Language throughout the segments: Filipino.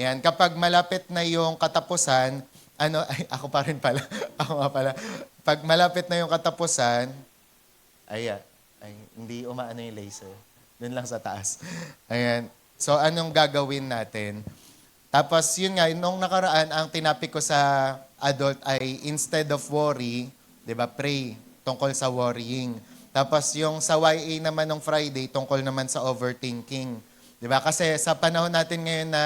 Ayan, kapag malapit na yung katapusan, ay, ako pa rin pala, ako nga pala. Pag malapit na yung katapusan, ay, hindi umaano yung laser. Doon lang sa taas. Ayan. So, anong gagawin natin? Tapos, yun nga, nung nakaraan, ang tinapik ko sa adult ay instead of worry, di ba, pray tungkol sa worrying. Tapos, yung sa YA naman ng Friday, tungkol naman sa overthinking. Di ba? Kasi sa panahon natin ngayon na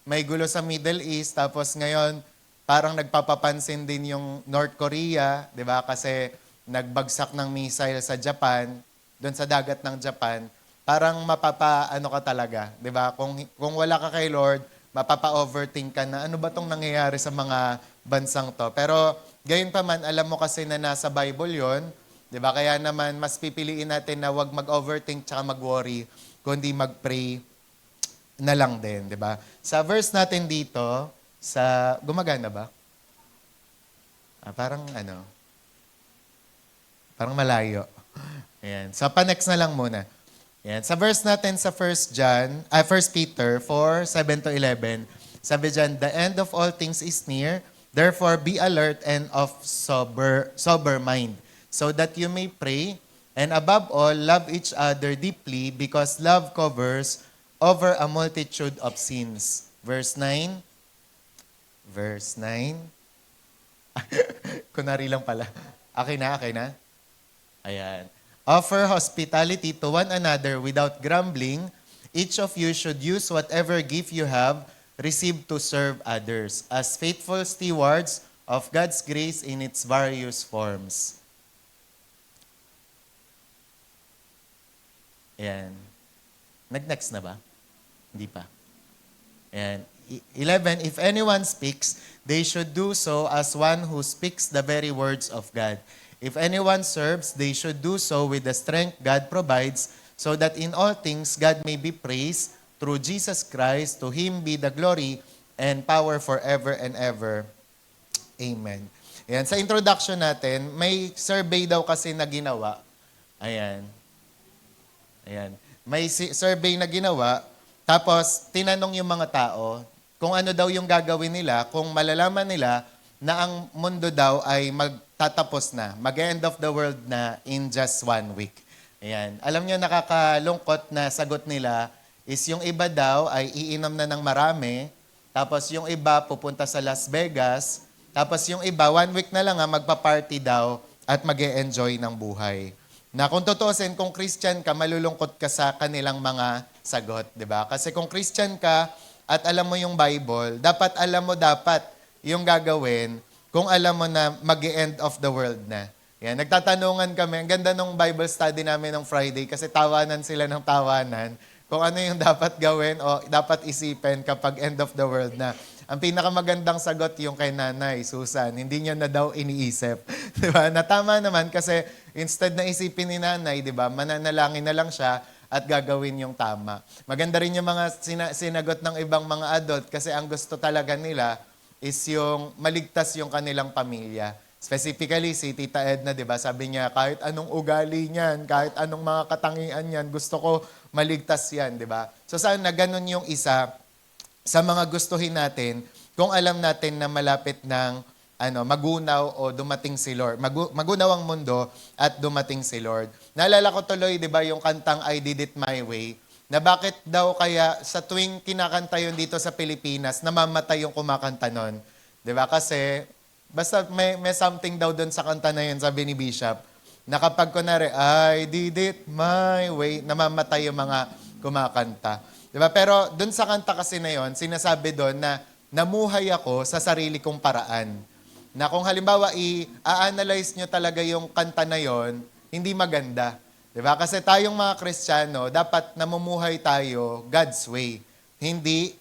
may gulo sa Middle East, tapos ngayon, parang nagpapapansin din yung North Korea, di ba? Kasi nagbagsak ng missile sa Japan, doon sa dagat ng Japan, parang ano ka talaga, 'di ba? Kung wala ka kay Lord, mapapa-overthink ka na ano ba tong nangyayari sa mga bansang to. Pero gayon pa man, alam mo kasi na nasa Bible 'yon, 'di ba? Kaya naman mas pipiliin natin na wag mag-overthink tsaka mag-worry, kundi mag-pray na lang din, 'di ba? Sa verse natin dito, sa gumagana ba? Parang malayo. Ayan. So, pa-next na lang muna. Ayan. Sa verse natin sa 1 Peter 4, 7 to 11, sabi dyan, the end of all things is near, therefore be alert and of sober mind, so that you may pray, and above all, love each other deeply, because love covers over a multitude of sins. Verse 9. Verse 9. Kunwari lang pala. Okay na? Ayan. Offer hospitality to one another without grumbling. Each of you should use whatever gift you have received to serve others as faithful stewards of God's grace in its various forms. Ayan. Nag-next na ba? Hindi pa. Ayan. 11, if anyone speaks, they should do so as one who speaks the very words of God. If anyone serves, they should do so with the strength God provides, so that in all things God may be praised through Jesus Christ. To Him be the glory and power forever and ever. Amen. Ayan. Sa introduction natin, may survey daw kasi na ginawa. Ayan. May survey na ginawa, tapos tinanong yung mga tao kung ano daw yung gagawin nila kung malalaman nila na ang mundo daw ay magtatapos na, mag-end of the world na in just 1 week. Ayan. Alam niyo, nakakalungkot na sagot nila is yung iba daw ay iinom na ng marami, tapos yung iba pupunta sa Las Vegas, tapos yung iba 1 week na lang magpa-party daw at mag-e-enjoy ng buhay. Na kung tutuusin, kung Christian ka, malulungkot ka sa kanilang mga sagot, di ba? Kasi kung Christian ka at alam mo yung Bible, dapat yung gagawin kung alam mo na mag-end of the world na. Yan, nagtatanungan kami, ang ganda nung Bible study namin ng Friday kasi tawanan sila ng tawanan kung ano yung dapat gawin o dapat isipin kapag end of the world na. Ang pinakamagandang sagot yung kay Nanay Susan, hindi niya na daw iniisip. Diba? Natama naman kasi instead na isipin ni Nanay, diba, mananalangin na lang siya at gagawin yung tama. Maganda rin yung mga sinagot ng ibang mga adult kasi ang gusto talaga nila is yung maligtas yung kanilang pamilya. Specifically, si Tita Edna, di ba, sabi niya, kahit anong ugali niyan, kahit anong mga katangian niyan, gusto ko maligtas yan, di ba? So sana ganun yung isa sa mga gustuhin natin kung alam natin na malapit ng magunaw o dumating si Lord. Magunaw ang mundo at dumating si Lord. Naalala ko tuloy, di ba, yung kantang I Did It My Way, na bakit daw kaya sa tuwing kinakanta yun dito sa Pilipinas, namamatay yung kumakanta nun. Di ba? Kasi, basta may something daw dun sa kanta na yun, sabi ni Bishop, na kapag kunwari, I did it my way, namamatay yung mga kumakanta. Di ba? Pero dun sa kanta kasi na yun, sinasabi doon na namuhay ako sa sarili kong paraan. Na kung halimbawa i-analyze nyo talaga yung kanta na yon, hindi maganda. Diba? Kasi tayong mga Kristiyano, dapat namumuhay tayo God's way. Hindi,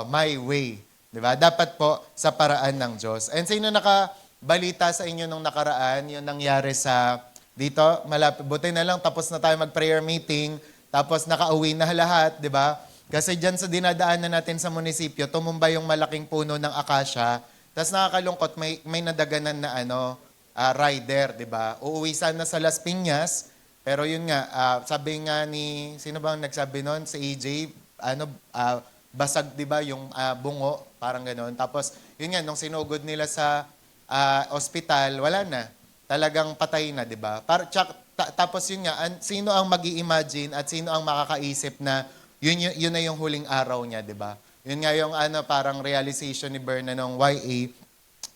my way. Diba? Dapat po sa paraan ng Diyos. And sino nakabalita sa inyo nung nakaraan, yung nangyari sa dito, malapit, buti na lang, tapos na tayo mag-prayer meeting, tapos nakauwi na lahat, diba? Kasi dyan sa dinadaanan natin sa munisipyo, tumumba yung malaking puno ng akasya. Tapos nakakalungkot, may nadaganan na rider, di ba? Uuwi sana sa Las Piñas, pero yun nga, sabi nga ni, sino bang nagsabi nun? Si EJ, basag, di ba, yung bungo, parang gano'n. Tapos, yun nga, nung sinugod nila sa ospital, wala na. Talagang patay na, di ba? Tapos yun nga, sino ang mag-i-imagine at sino ang makakaisip na yun na yung huling araw niya, di ba? Yun nga yung parang realization ni Berna ng YA,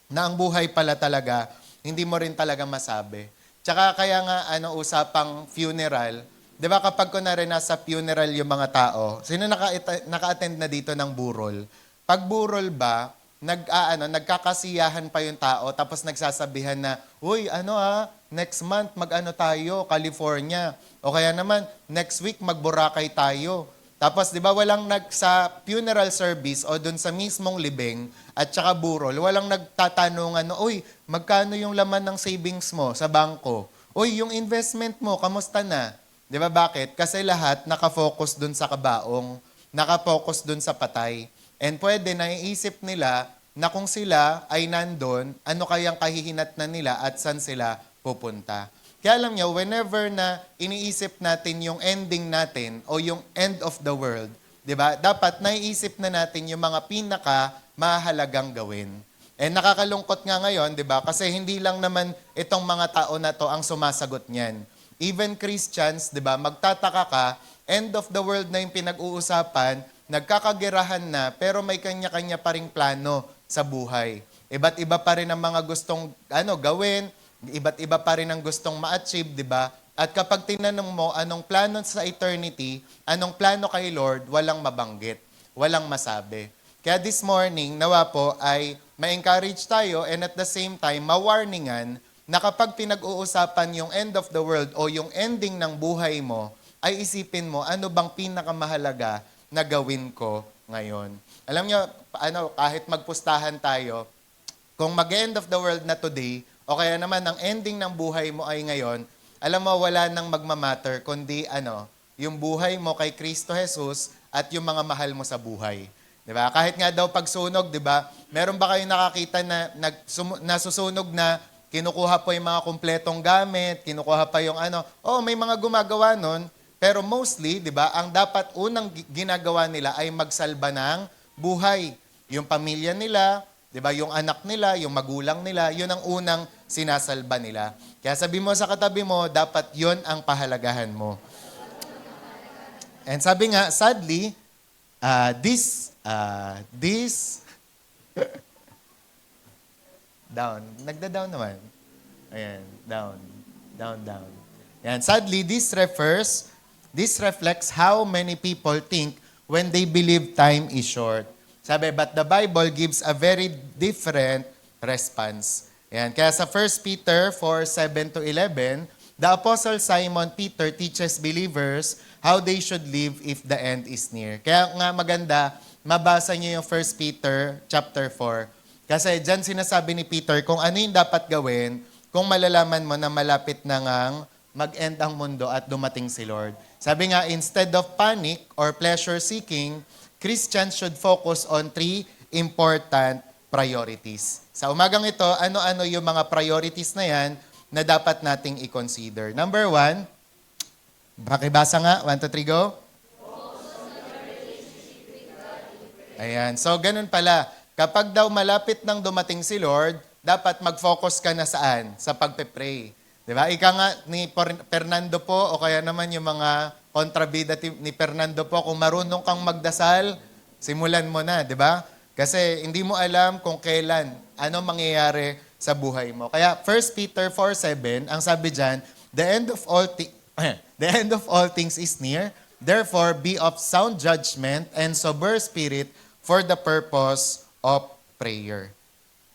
na ang buhay pala talaga, hindi mo rin talaga masabi. Tsaka kaya nga, usapang funeral, di ba kapag kunwari nasa funeral yung mga tao, sino naka-attend na dito ng burol? Pag burol ba, nagkakasiyahan pa yung tao, tapos nagsasabihan na, uy, next month mag-ano tayo, California. O kaya naman, next week mag-Boracay tayo. Tapos, di ba, walang sa funeral service o dun sa mismong libing at saka burol, walang nagtatanungan, uy, magkano yung laman ng savings mo sa bangko? Uy, yung investment mo, kamusta na? Di ba, bakit? Kasi lahat nakafocus dun sa kabaong, nakafocus dun sa patay. And pwede naiisip nila na kung sila ay nandun, ano kayang kahihinatnan nila at saan sila pupunta. Kaya alam nyo, whenever na iniisip natin yung ending natin o yung end of the world, di ba? Dapat naiisip na natin yung mga pinaka mahalagang gawin. And nakakalungkot nga ngayon, di ba? Kasi hindi lang naman itong mga tao na to ang sumasagot niyan. Even Christians, di ba? Magtataka ka, end of the world na yung pinag-uusapan, nagkakagirahan na, pero may kanya-kanya pa ring plano sa buhay. Iba't iba pa rin ang mga gustong gawin, iba't iba pa rin ang gustong ma-achieve, di ba? At kapag tinanong mo anong plano sa eternity, anong plano kay Lord, walang mabanggit, walang masabi. Kaya this morning, nawa po ay ma-encourage tayo and at the same time, ma-warningan na kapag pinag-uusapan yung end of the world o yung ending ng buhay mo, ay isipin mo ano bang pinakamahalaga na gawin ko ngayon. Alam nyo, kahit magpustahan tayo, kung mag-end of the world na today, o kaya naman ang ending ng buhay mo ay ngayon, alam mo, wala nang magmamatter, kundi yung buhay mo kay Kristo Jesus at yung mga mahal mo sa buhay. Diba? Kahit nga daw pagsunog, diba? Meron ba kayong nakakita na nasusunog na kinukuha po yung mga kumpletong gamit, kinukuha pa yung may mga gumagawa nun, pero mostly, di ba, ang dapat unang ginagawa nila ay magsalba ng buhay. Yung pamilya nila, di ba, yung anak nila, yung magulang nila, yun ang unang sinasalba nila. Kaya sabi mo sa katabi mo, dapat yun ang pahalagahan mo. And sabi nga, sadly, this, down. Nagda-down naman. Ayan, down. Ayan, sadly, this reflects how many people think when they believe time is short. Sabi, but the Bible gives a very different response. Yan. Kaya sa 1 Peter 4:7-11, the Apostle Simon Peter teaches believers how they should live if the end is near. Kaya nga maganda, mabasa niyo yung 1 Peter chapter 4. Kasi dyan sinasabi ni Peter kung ano yung dapat gawin kung malalaman mo na malapit na ngang mag-end ang mundo at dumating si Lord. Sabi nga, instead of panic or pleasure-seeking, Christians should focus on 3 important priorities. Sa umagang ito, ano-ano yung mga priorities na yan na dapat nating i-consider. Number 1, pakibasa nga, 1, 2, 3, go. Ayan, so ganun pala. Kapag daw malapit nang dumating si Lord, dapat mag-focus ka na saan? Sa pagpe-pray. Diba? Ika nga ni Fernando po, o kaya naman yung mga kontrabida ni Fernando po, kung marunong kang magdasal, simulan mo na, di ba? Kasi hindi mo alam kung kailan, ano mangyayari sa buhay mo. Kaya 1 Peter 4:7, ang sabi dyan, the end of all things is near, therefore be of sound judgment and sober spirit for the purpose of prayer.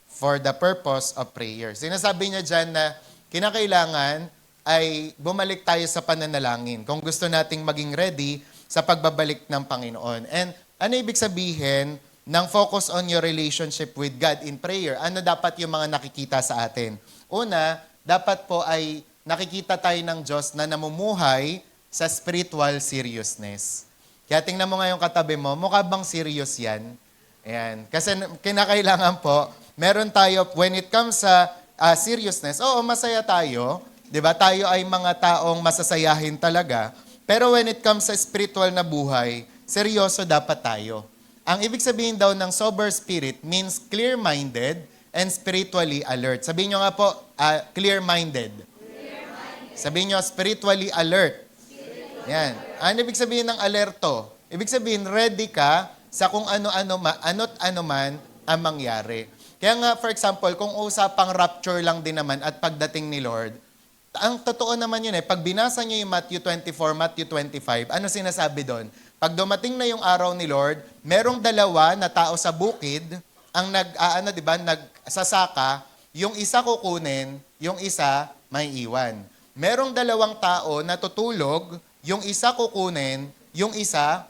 For the purpose of prayer. Sinasabi niya dyan na kinakailangan ay bumalik tayo sa pananalangin kung gusto nating maging ready sa pagbabalik ng Panginoon. And ano ibig sabihin ng focus on your relationship with God in prayer? Ano dapat yung mga nakikita sa atin? Una, dapat po ay nakikita tayo ng Diyos na namumuhay sa spiritual seriousness. Kaya tingnan mo nga yung katabi mo, mukha bang serious yan? Ayan. Kasi kinakailangan po, meron tayo, when it comes sa seriousness, masaya tayo. 'Di ba? Tayo ay mga taong masasayahin talaga. Pero when it comes sa spiritual na buhay, seryoso dapat tayo. ang ibig sabihin daw ng sober spirit means clear-minded and spiritually alert. Sabihin nyo nga po, clear-minded. Sabihin nyo, spiritually alert. Yan. Ano ibig sabihin ng alerto? Ibig sabihin, ready ka sa kung ano't ano man ang mangyari. Kaya nga, for example, kung usapang rapture lang din naman at pagdating ni Lord, ang totoo naman yun pag binasa nyo yung Matthew 24, Matthew 25, ano sinasabi doon? Pag dumating na yung araw ni Lord, merong dalawa na tao sa bukid, ang nagsasaka, yung isa kukunin, yung isa may iwan. Merong dalawang tao na tutulog, yung isa kukunin, yung isa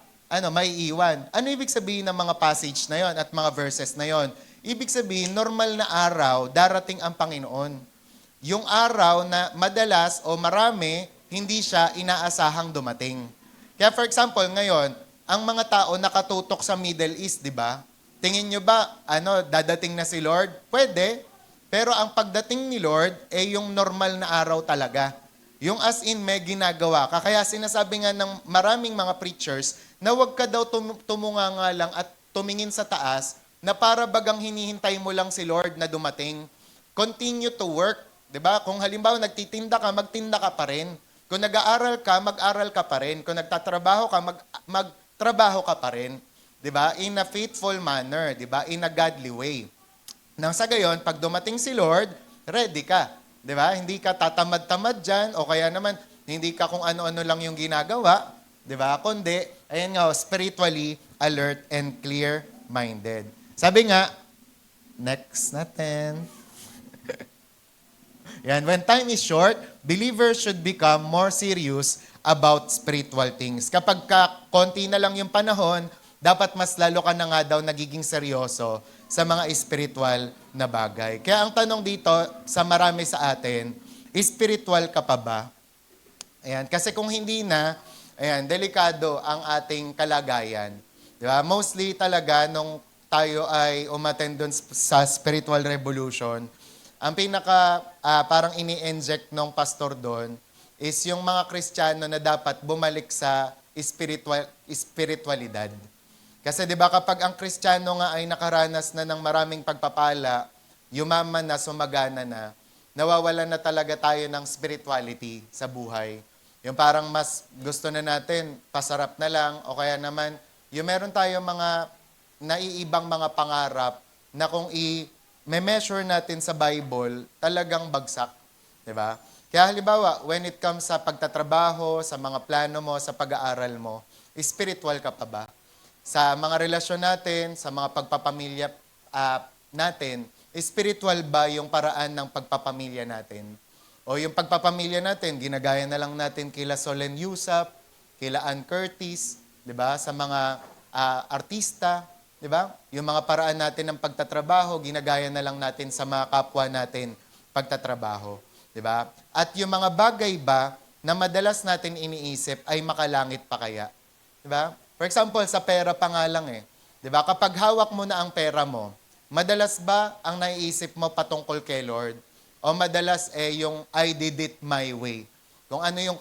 may iwan. Ano ibig sabihin ng mga passage na yon at mga verses na yon? Ibig sabihin, normal na araw, darating ang Panginoon. Yung araw na madalas o marami, hindi siya inaasahang dumating. Kaya for example, ngayon, ang mga tao nakatutok sa Middle East, di ba? Tingin nyo ba, dadating na si Lord? Pwede, pero ang pagdating ni Lord, yung normal na araw talaga. Yung as in, may ginagawa ka. Kaya sinasabi nga ng maraming mga preachers na huwag ka daw tumunganga lang at tumingin sa taas na para bagang hinihintay mo lang si Lord na dumating. Continue to work. Diba? Kung halimbawa nagtitinda ka, magtinda ka pa rin. Kung nag-aaral ka, mag-aral ka pa rin. Kung nagtatrabaho ka, magtrabaho ka pa rin. Diba? In a faithful manner. Diba? In a godly way. Nang sa gayon, pag dumating si Lord, ready ka. Diba? Hindi ka tatamad-tamad dyan, o kaya naman, hindi ka kung ano-ano lang yung ginagawa. Diba? Kundi, ayan nga, spiritually alert and clear-minded. Sabi nga, next natin. Yan, when time is short, believers should become more serious about spiritual things. Kapag konti na lang yung panahon, dapat mas lalo ka na nga daw nagiging seryoso sa mga spiritual na bagay. Kaya ang tanong dito sa marami sa atin, spiritual ka pa ba? Ayan, kasi kung hindi na, ayan, delikado ang ating kalagayan. Diba? Mostly talaga nung tayo ay umattend dun sa spiritual revolution, ang pinaka parang ini-inject ng pastor doon is yung mga Kristiyano na dapat bumalik sa spiritualidad. Kasi 'di ba kapag ang Kristiyano nga ay nakaranas na ng maraming pagpapala, yumaman na, sumagana na, nawawalan na talaga tayo ng spirituality sa buhay. Yung parang mas gusto na natin, pasarap na lang, o kaya naman, yung meron tayo mga naiibang mga pangarap na kung i-measure natin sa Bible, talagang bagsak. Diba? Kaya halimbawa, when it comes sa pagtatrabaho, sa mga plano mo, sa pag-aaral mo, spiritual ka pa ba? Sa mga relasyon natin, sa mga pagpapamilya natin, spiritual ba yung paraan ng pagpapamilya natin? O yung pagpapamilya natin, ginagaya na lang natin kila Solen Yusap, kila Ann Curtis, di ba? Sa mga artista, di ba? Yung mga paraan natin ng pagtatrabaho, ginagaya na lang natin sa mga kapwa natin pagtatrabaho, di ba? At yung mga bagay ba na madalas natin iniisip ay makalangit pa kaya? Di ba? For example, sa pera pa nga lang di ba? Kapag hawak mo na ang pera mo, madalas ba ang naiisip mo patungkol kay Lord? O madalas yung I did it my way. Kung ano yung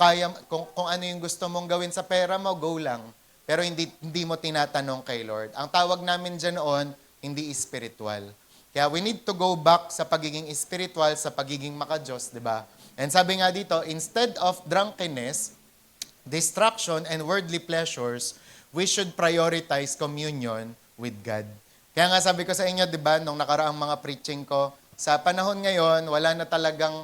kung ano yung gusto mong gawin sa pera mo, go lang. Pero hindi mo tinatanong kay Lord. Ang tawag namin diyan noon, hindi spiritual. Kaya we need to go back sa pagiging spiritual, sa pagiging makadiyos, di ba? And sabi nga dito, instead of drunkenness, distraction, and worldly pleasures, we should prioritize communion with God. Kaya nga sabi ko sa inyo, di ba, nung nakaraang mga preaching ko, sa panahon ngayon, wala na talagang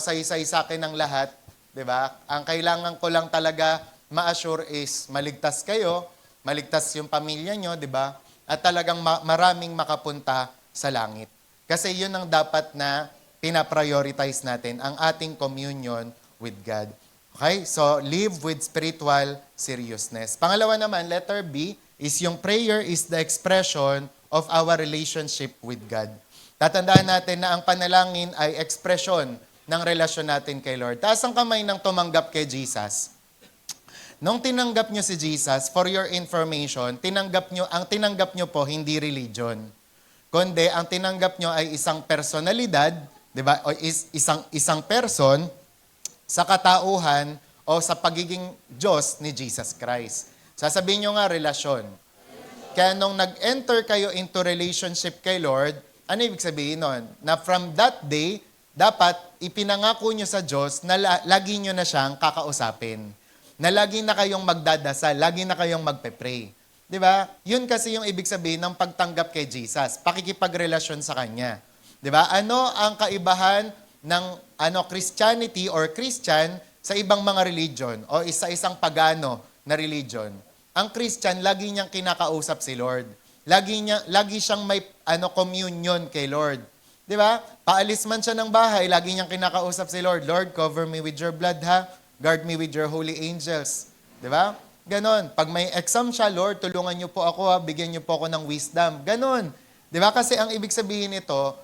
saysay sa akin ng lahat, di ba? Ang kailangan ko lang talaga ma-assure is maligtas kayo, maligtas yung pamilya nyo, di ba? At talagang maraming makapunta sa langit. Kasi yun ang dapat na pinaprioritize natin, ang ating communion with God. Okay? So, live with spiritual seriousness. Pangalawa naman, letter B, is yung prayer is the expression of our relationship with God. Tatandaan natin na ang panalangin ay ekspresyon ng relasyon natin kay Lord. Taas ang kamay ng tumanggap kay Jesus. Nung tinanggap nyo si Jesus, for your information, ang tinanggap nyo po hindi religion. Kundi ang tinanggap nyo ay isang personalidad, di ba? O isang person sa katauhan o sa pagiging Diyos ni Jesus Christ. Sasabihin nyo nga relasyon. Kaya nung nag-enter kayo into relationship kay Lord, ano ibig sabihin nun? Na from that day, dapat ipinangako nyo sa Diyos na lagi nyo na siyang kakausapin. Na lagi na kayong magdadasal, lagi na kayong magpe-pray. Di ba? Yun kasi yung ibig sabihin ng pagtanggap kay Jesus, pakikipagrelasyon sa Kanya. Di ba? Ano ang kaibahan ng Christianity or Christian sa ibang mga religion o sa isang pagano na religion? Ang Christian, lagi niyang kinakausap si Lord. Lagi siyang may communion kay Lord. Di ba? Paalis man siya ng bahay, lagi niyang kinakausap si Lord. Lord, cover me with your blood, ha? Guard me with your holy angels. Di ba? Ganon. Pag may exam siya, Lord, tulungan niyo po ako, ha? Bigyan niyo po ako ng wisdom. Ganon. Di ba? Kasi ang ibig sabihin nito,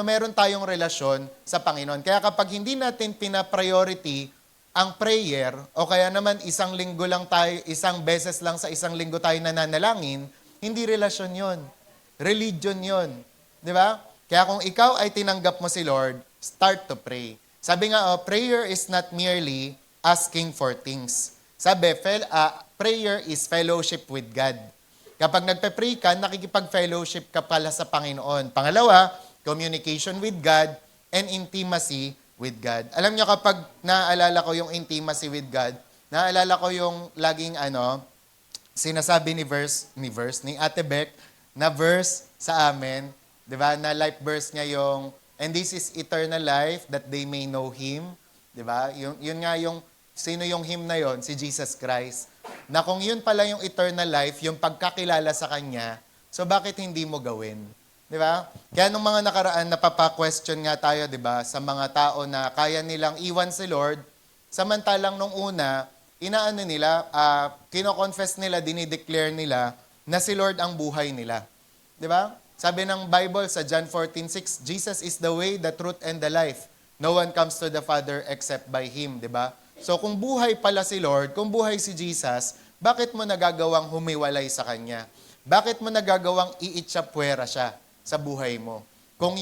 meron tayong relasyon sa Panginoon. Kaya kapag hindi natin pina-priority ang prayer, o kaya naman isang beses lang sa isang linggo tayo nananalangin, hindi relasyon yon. Religion yon. Di ba? Kaya kung ikaw ay tinanggap mo si Lord, start to pray. Sabi nga, prayer is not merely asking for things. Sabi, prayer is fellowship with God. Kapag nagpe-pray ka, nakikipag-fellowship ka pala sa Panginoon. Pangalawa, communication with God and intimacy with God. Alam niyo kapag naaalala ko yung intimacy with God, naaalala ko yung laging sinasabi ni Ate Beck na verse sa amin, 'di ba? Na life verse niya yung and this is eternal life that they may know him, 'di ba? Yun nga yung sino yung him na yon? Si Jesus Christ. Na kung yun pala yung eternal life, yung pagkakilala sa kanya, so bakit hindi mo gawin? Di ba? Kaya nung mga nakaraan, napapa-question nga tayo, di ba, sa mga tao na kaya nilang iwan si Lord, samantalang nung una, kino-confess nila, dinideclare nila na si Lord ang buhay nila. Di ba? Sabi ng Bible sa John 14:6, Jesus is the way, the truth, and the life. No one comes to the Father except by Him. Di ba? So kung buhay pala si Lord, kung buhay si Jesus, bakit mo nagagawang humiwalay sa Kanya? Bakit mo nagagawang iitsapwera siya sa buhay mo? Kung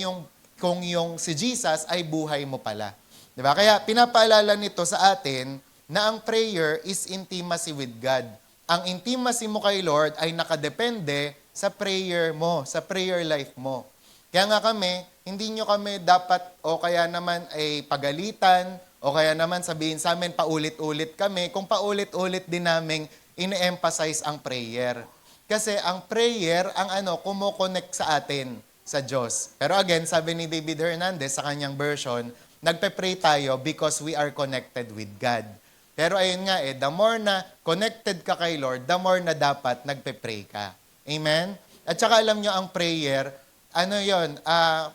yung si Jesus ay buhay mo pala. 'Di ba? Kaya pinapaalala nito sa atin na ang prayer is intimacy with God. Ang intimacy mo kay Lord ay nakadepende sa prayer mo, sa prayer life mo. Kaya nga kami, hindi nyo kami dapat o kaya naman ay pagalitan o kaya naman sabihin sa amin paulit-ulit kami kung paulit-ulit din naming ine-emphasize ang prayer. Kasi ang prayer, kumokonect sa atin, sa Diyos. Pero again, sabi ni David Hernandez sa kanyang version, nagpe-pray tayo because we are connected with God. Pero ayun nga the more na connected ka kay Lord, the more na dapat nagpe-pray ka. Amen? At saka alam nyo, ang prayer,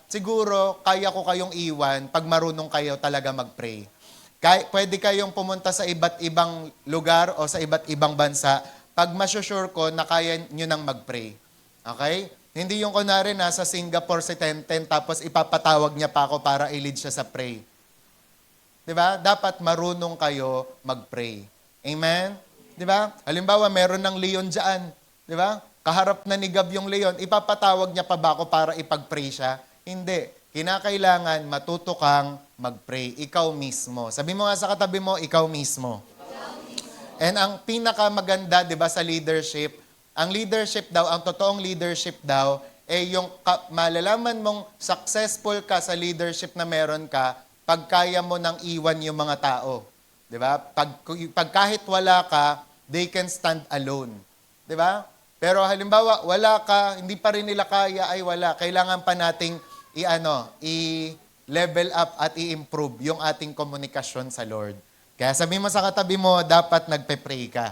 siguro kaya ko kayong iwan pag marunong kayo talaga mag-pray. Pwede kayong pumunta sa iba't ibang lugar o sa iba't ibang bansa pag masusure ko na kaya nyo nang mag-pray. Okay? Hindi yung kunwari nasa Singapore si Tenten tapos ipapatawag niya pa ako para i-lead siya sa pray. Diba? Dapat marunong kayo mag-pray. Amen? Diba? Halimbawa, meron ng leon dyan. Diba? Kaharap na ni Gab yung leon, ipapatawag niya pa ba ako para ipag-pray siya? Hindi. Kinakailangan matuto kang mag-pray. Ikaw mismo. Sabi mo nga sa katabi mo, ikaw mismo. And ang pinakamaganda, 'di ba, sa leadership, ang leadership daw, ang totoong leadership daw yung malalaman mong successful ka sa leadership na meron ka pag kaya mo nang iwan yung mga tao. 'Di ba? Pag kahit wala ka, they can stand alone. 'Di ba? Pero halimbawa, wala ka, hindi pa rin nila kaya, ay wala. Kailangan pa nating i-level up at i-improve yung ating komunikasyon sa Lord. Kaya sabi mo sa katabi mo, dapat nagpe-pray ka.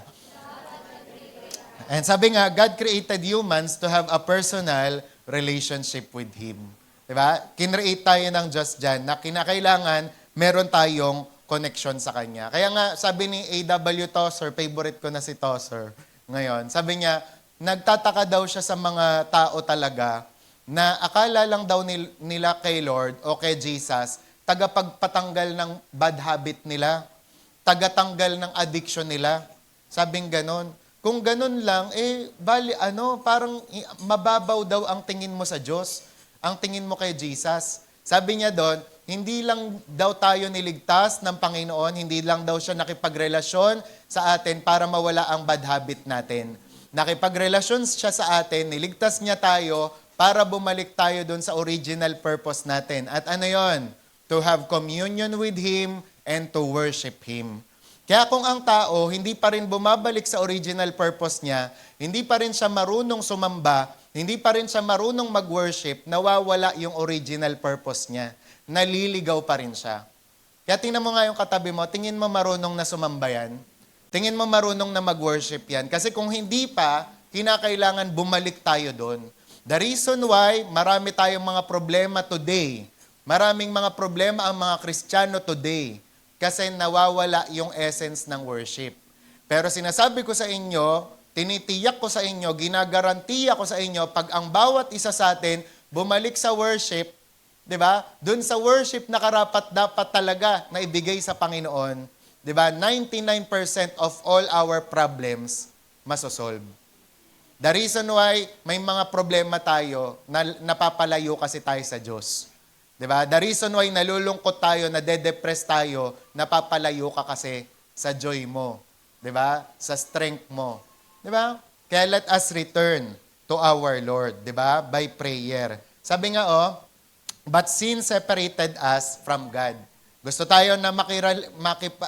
And sabi nga, God created humans to have a personal relationship with Him. Diba? Kinreate tayo ng Diyos dyan na kinakailangan meron tayong connection sa Kanya. Kaya nga, sabi ni A.W. Tozer, favorite ko na si Tozer ngayon, sabi niya, nagtataka daw siya sa mga tao talaga na akala lang daw nila kay Lord o kay Jesus, tagapagpatanggal ng bad habit nila, tagatanggal ng addiction nila. Sabing ganon. Kung ganon lang, parang mababaw daw ang tingin mo sa Diyos, ang tingin mo kay Jesus. Sabi niya doon, hindi lang daw tayo niligtas ng Panginoon, hindi lang daw siya nakipagrelasyon sa atin para mawala ang bad habit natin. Nakipagrelasyon siya sa atin, niligtas niya tayo para bumalik tayo doon sa original purpose natin. At ano yon? To have communion with Him and to worship Him. Kaya kung ang tao hindi pa rin bumabalik sa original purpose niya, hindi pa rin siya marunong sumamba, hindi pa rin siya marunong mag-worship, nawawala yung original purpose niya. Naliligaw pa rin siya. Kaya tingnan mo nga yung katabi mo, tingin mo marunong na sumamba yan? Tingin mo marunong na mag-worship yan? Kasi kung hindi pa, kinakailangan bumalik tayo doon. The reason why marami tayong mga problema today, maraming mga problema ang mga Kristiyano today, kasi nawawala yung essence ng worship. Pero sinasabi ko sa inyo, tinitiyak ko sa inyo, ginagarantiya ko sa inyo, pag ang bawat isa sa atin bumalik sa worship, di ba? Doon sa worship na karapat dapat talaga na ibigay sa Panginoon, di ba? 99% of all our problems masosolve. The reason why may mga problema tayo, na napapalayo kasi tayo sa Diyos. Di ba? The reason why nalulungkot tayo, nade-depress tayo, napapalayo ka kasi sa joy mo. Di ba? Sa strength mo. Di ba? Kaya let us return to our Lord. Di ba? By prayer. Sabi nga but sin separated us from God. Gusto tayo na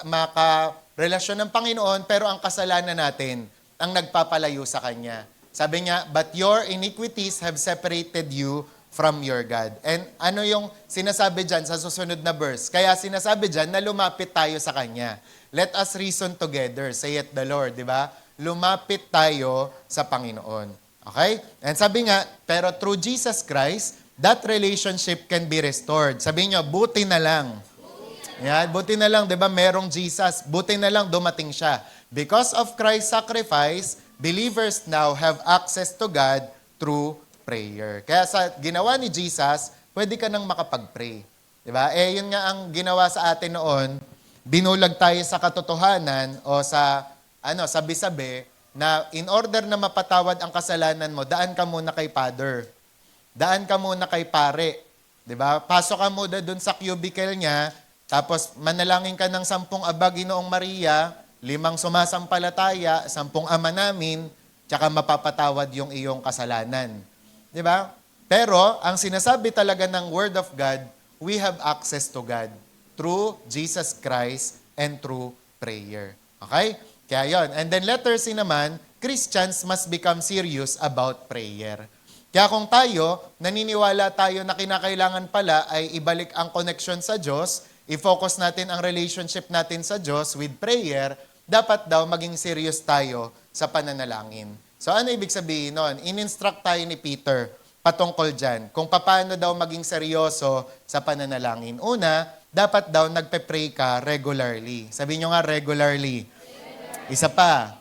makarelasyon ng Panginoon, pero ang kasalanan natin ang nagpapalayo sa Kanya. Sabi niya, but your iniquities have separated you from your God. And ano yung sinasabi dyan sa susunod na verse? Kaya sinasabi dyan na lumapit tayo sa Kanya. Let us reason together, saith the Lord, di ba? Lumapit tayo sa Panginoon. Okay? And sabi nga, pero through Jesus Christ, that relationship can be restored. Sabi niyo, buti na lang. Yan, buti na lang, di ba? Merong Jesus. Buti na lang dumating siya. Because of Christ's sacrifice, believers now have access to God through prayer. Kaya sa ginawa ni Jesus, pwede ka nang makapag-pray. Di ba? Yun nga ang ginawa sa atin noon, binulag tayo sa katotohanan o sa sabi-sabi na in order na mapatawad ang kasalanan mo, daan ka muna kay Father. Daan ka muna kay Pare. Di ba? Pasok ka muna dun sa cubicle niya, tapos manalangin ka ng 10 Aba, Ginoong Maria, 5 sumasampalataya, 10 Ama namin, tsaka mapapatawad yung iyong kasalanan. Di ba? Pero, ang sinasabi talaga ng Word of God, we have access to God through Jesus Christ and through prayer. Okay? Kaya yon. And then letter C naman, Christians must become serious about prayer. Kaya kung tayo, naniniwala tayo na kinakailangan pala ay ibalik ang connection sa Diyos, i-focus natin ang relationship natin sa Diyos with prayer, dapat daw maging serious tayo sa pananalangin. So ano ibig sabihin nun? In-instruct tayo ni Peter patungkol dyan kung paano daw maging seryoso sa pananalangin. Una, dapat daw nagpe-pray ka regularly. Sabihin nyo nga regularly. Isa pa.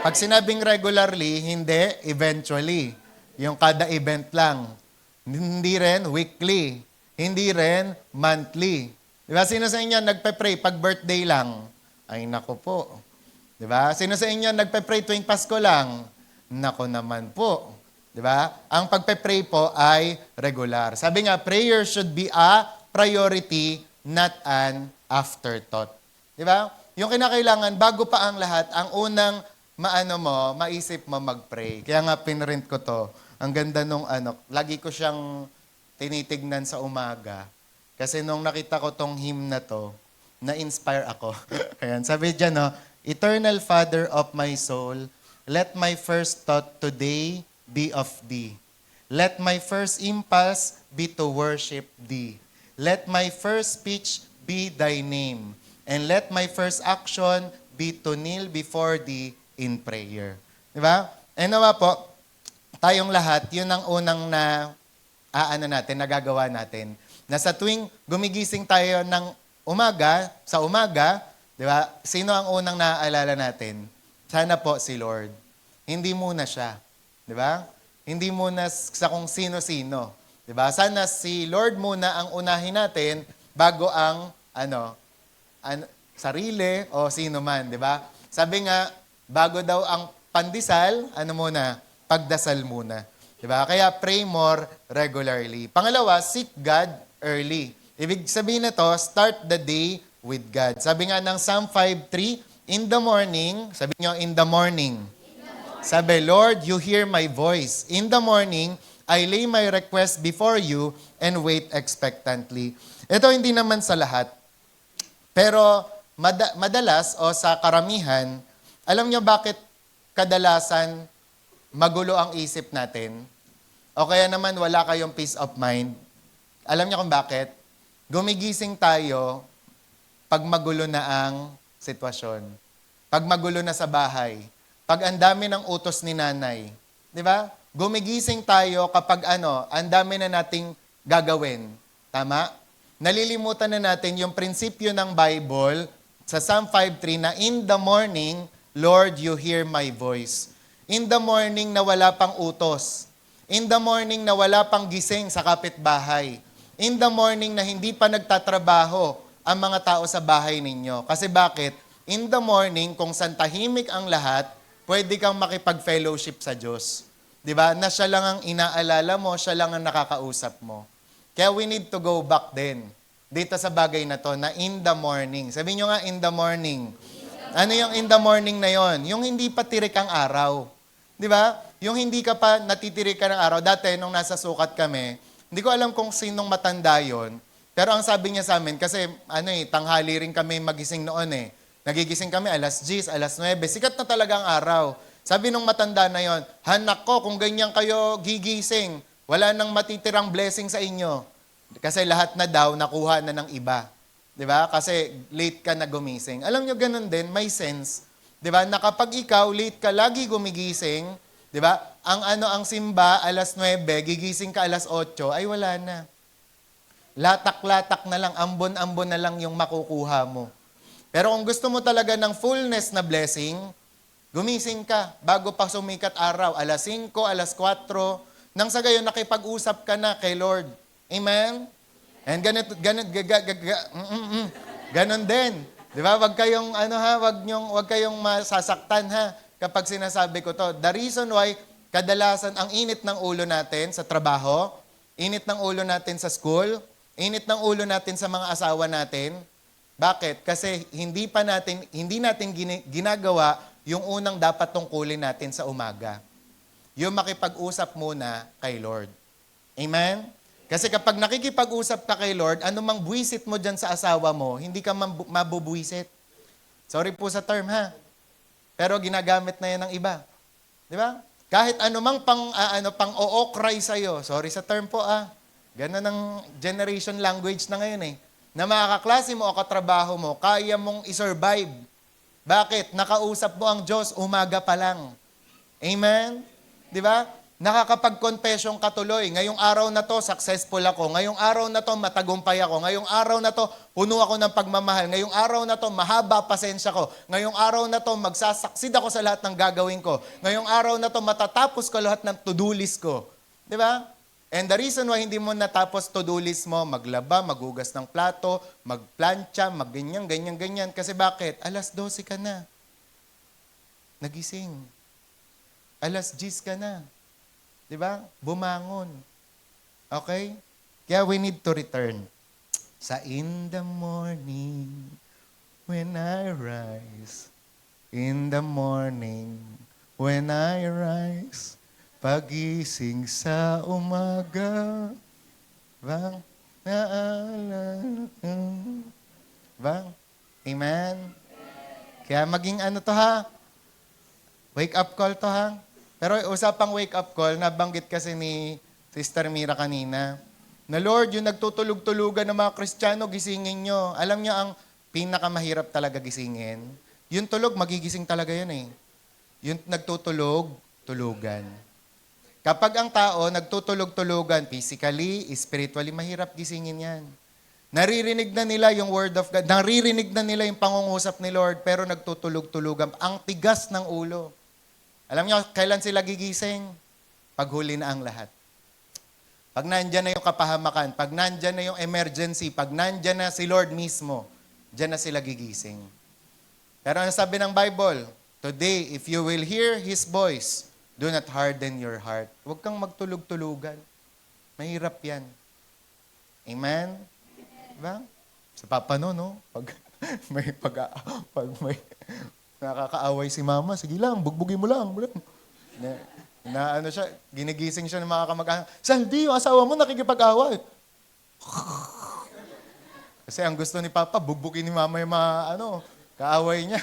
Pag sinabing regularly, hindi eventually. Yung kada event lang. Hindi rin weekly. Hindi rin monthly. Diba? Sino sa inyo nagpe-pray pag birthday lang? Ay, nako po. Diba? Sino sa inyo nagpe-pray tuwing Pasko lang? Nako naman po. Diba? Ang pagpe-pray po ay regular. Sabi nga, prayer should be a priority, not an afterthought. Diba? Yung kinakailangan, bago pa ang lahat, ang unang maisip mo mag-pray. Kaya nga pinrint ko to. Ang ganda nung lagi ko siyang tinitignan sa umaga. Kasi nung nakita ko tong hymn na to, na-inspire ako. Ayan, sabi dyan, Eternal Father of my soul, let my first thought today be of Thee. Let my first impulse be to worship Thee. Let my first speech be Thy name. And let my first action be to kneel before Thee in prayer. Di ba? Nawa po, tayong lahat, yun ang unang nagagawa natin. Na sa tuwing gumigising tayo ng sa umaga, di ba? Sino ang unang naaalala natin? Sana po si Lord. Hindi muna siya. Di ba? Hindi muna sa kung sino-sino. Di ba? Sana si Lord muna ang unahin natin bago ang sarili o sino man. Di ba? Sabi nga, bago daw ang pandesal, muna? Pagdasal muna. Diba? Kaya pray more regularly. Pangalawa, seek God early. Ibig sabihin na to, start the day with God. Sabi nga ng Psalm 5:3, in the morning, sabi nyo, in the morning. Sabi, Lord, you hear my voice. In the morning, I lay my request before you and wait expectantly. Ito hindi naman sa lahat. Pero madalas o sa karamihan, alam nyo bakit kadalasan magulo ang isip natin? O kaya naman wala kayong peace of mind? Alam nyo kung bakit? Gumigising tayo pag magulo na ang sitwasyon. Pag magulo na sa bahay. Pag ang dami ng utos ni nanay. Di ba? Gumigising tayo kapag ang dami na nating gagawin. Tama? Nalilimutan na natin yung prinsipyo ng Bible sa Psalm 5:3 na in the morning, Lord, you hear my voice. In the morning na wala pang utos. In the morning na wala pang gising sa kapitbahay. In the morning na hindi pa nagtatrabaho ang mga tao sa bahay ninyo. Kasi bakit? In the morning, kung santahimik ang lahat, pwede kang makipag-fellowship sa Diyos. Diba? Na siya lang ang inaalala mo, siya lang ang nakakausap mo. Kaya we need to go back din dito sa bagay na to, na in the morning. Sabihin nyo nga, in the morning. Ano yung in the morning na yon? Yung hindi pa tirik ang araw. Di ba? Yung hindi ka pa natitirik ka ng araw. Dati, nung nasa sukat kami, hindi ko alam kung sinong matanda yon. Pero ang sabi niya sa amin, kasi tanghali rin kami magising noon eh. Nagigising kami alas 10, alas 9. Sikat na talaga ang araw. Sabi nung matanda na yon, hanak ko, kung ganyan kayo gigising, wala nang matitirang blessing sa inyo. Kasi lahat na daw nakuha na ng iba. 'Di ba? Kasi late ka na gumising. Alam nyo, ganun din, may sense. 'Di ba? Na kapag ikaw late ka lagi gumigising, 'di ba? Ang simba alas 9, gigising ka alas 8, ay wala na. Latak-latak na lang, ambon-ambon na lang yung makukuha mo. Pero kung gusto mo talaga ng fullness na blessing, gumising ka bago pa sumikat araw, alas 5, alas 4, nang sa gayon nakipag-usap ka na kay Lord. Amen? And ganon din. Di ba? Wag kayong, wag kayong masasaktan ha kapag sinasabi ko to. The reason why kadalasan ang init ng ulo natin sa trabaho, init ng ulo natin sa school, init ng ulo natin sa mga asawa natin. Bakit? Kasi hindi natin ginagawa yung unang dapat tungkulin natin sa umaga. Yung makipag-usap muna kay Lord. Amen? Kasi kapag nakikipag-usap ka kay Lord, anumang buwisit mo dyan sa asawa mo, hindi ka mabubuwisit. Sorry po sa term ha. Pero ginagamit na yan ng iba. Di ba? Kahit anumang pang-ookray sa'yo, sorry sa term po Ganun ang generation language na ngayon eh. Na mga kaklase mo o katrabaho mo, kaya mong isurvive. Bakit? Nakausap mo ang Diyos umaga pa lang. Amen? Di ba? Nakakapag-confession ka tuloy. Ngayong araw na to, successful ako. Ngayong araw na to, matagumpay ako. Ngayong araw na to, puno ako ng pagmamahal. Ngayong araw na to, mahaba pasensya ko. Ngayong araw na to, magsasaksid ako sa lahat ng gagawin ko. Ngayong araw na to, matatapos ko lahat ng to-do list ko. Di ba? And the reason why hindi mo natapos to-do list mo, maglaba, maghugas ng plato, magplantsa, ganyan. Kasi bakit? Alas 12 ka na. Nagising. Alas 10 ka na. Di ba? Bumangon. Okay? Kaya we need to return. Sa in the morning, when I rise. In the morning, when I rise. Pagising sa umaga. Bang? Naalala ko. Bang? Amen? Kaya maging to ha? Wake up call to ha? Pero usapang wake up call, nabanggit kasi ni Sister Mira kanina, na Lord, yung nagtutulog-tulugan ng mga Kristiyano, gisingin nyo. Alam nyo ang pinakamahirap talaga gisingin? Yung tulog, magigising talaga yan eh. Yung nagtutulog-tulugan. Kapag ang tao nagtutulog-tulugan, physically, spiritually, mahirap gisingin yan. Naririnig na nila yung word of God, naririnig na nila yung pangungusap ni Lord, pero nagtutulog-tulugan. Ang tigas ng ulo. Alam niyo, kailan sila gigising? Pag huli na ang lahat. Pag nandyan na yung kapahamakan, pag nandyan na yung emergency, pag nandyan na si Lord mismo, dyan na sila gigising. Pero ano sabi ng Bible? Today, if you will hear His voice, do not harden your heart. Huwag kang magtulog-tulugan. Mahirap yan. Amen? Diba? Sa papa no? Pag may nakakaaway si mama, sige lang, bugbugin mo lang. Na ano siya, ginigising siya ng mga kamag-anak. Saldi, yung asawa mo nakikipag-away. Kasi ang gusto ni Papa, bugbukin ni Mama yung mga kaaway niya.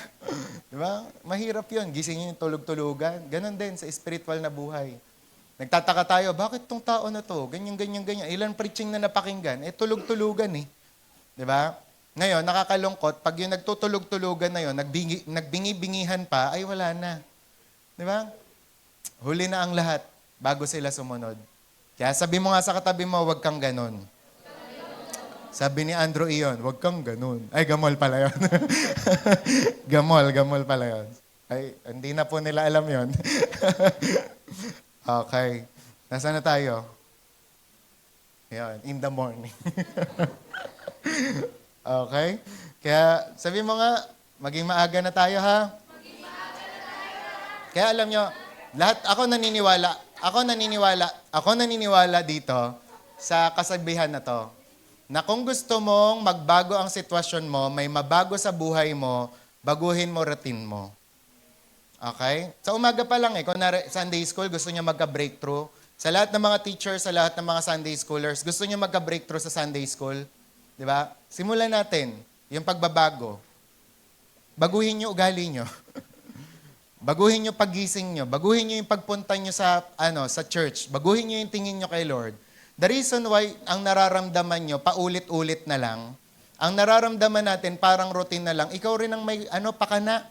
Di ba? Mahirap yun. Gisingin yung tulog-tulugan. Ganon din sa spiritual na buhay. Nagtataka tayo, bakit tong tao na to? Ganyan, ganyan, ganyan. Ilan preaching na napakinggan? Tulog-tulugan eh. Di ba? Ngayon, nakakalungkot, pag yung nagtutulog-tulugan na yun, nagbingi-bingihan pa, ay wala na. Di ba? Huli na ang lahat bago sila sumunod. Kaya sabi mo nga sa katabi mo, huwag kang ganon. Sabi ni Andrew Iyon, huwag kang ganon. Ay, gamol pala yun. gamol pala yun. Ay, hindi na po nila alam yun. Okay. Nasaan na tayo? Yan, in the morning. Okay? Kaya sabi mo nga, maging maaga na tayo ha? Kaya alam nyo, lahat, ako naniniwala dito sa kasabihan na to, na kung gusto mong magbago ang sitwasyon mo, may mabago sa buhay mo, baguhin mo routine mo. Okay? Sa umaga pa lang kunwari Sunday school, gusto niyo magka-breakthrough. Sa lahat ng mga teachers, sa lahat ng mga Sunday schoolers, gusto niyo magka-breakthrough sa Sunday school. Di ba? Simulan natin yung pagbabago. Baguhin niyo ugali niyo. Baguhin niyo paggising niyo. Baguhin niyo yung pagpunta niyo sa church. Baguhin niyo yung tingin niyo kay Lord. The reason why ang nararamdaman niyo paulit-ulit na lang, ang nararamdaman natin parang routine na lang, ikaw rin ang may pakana.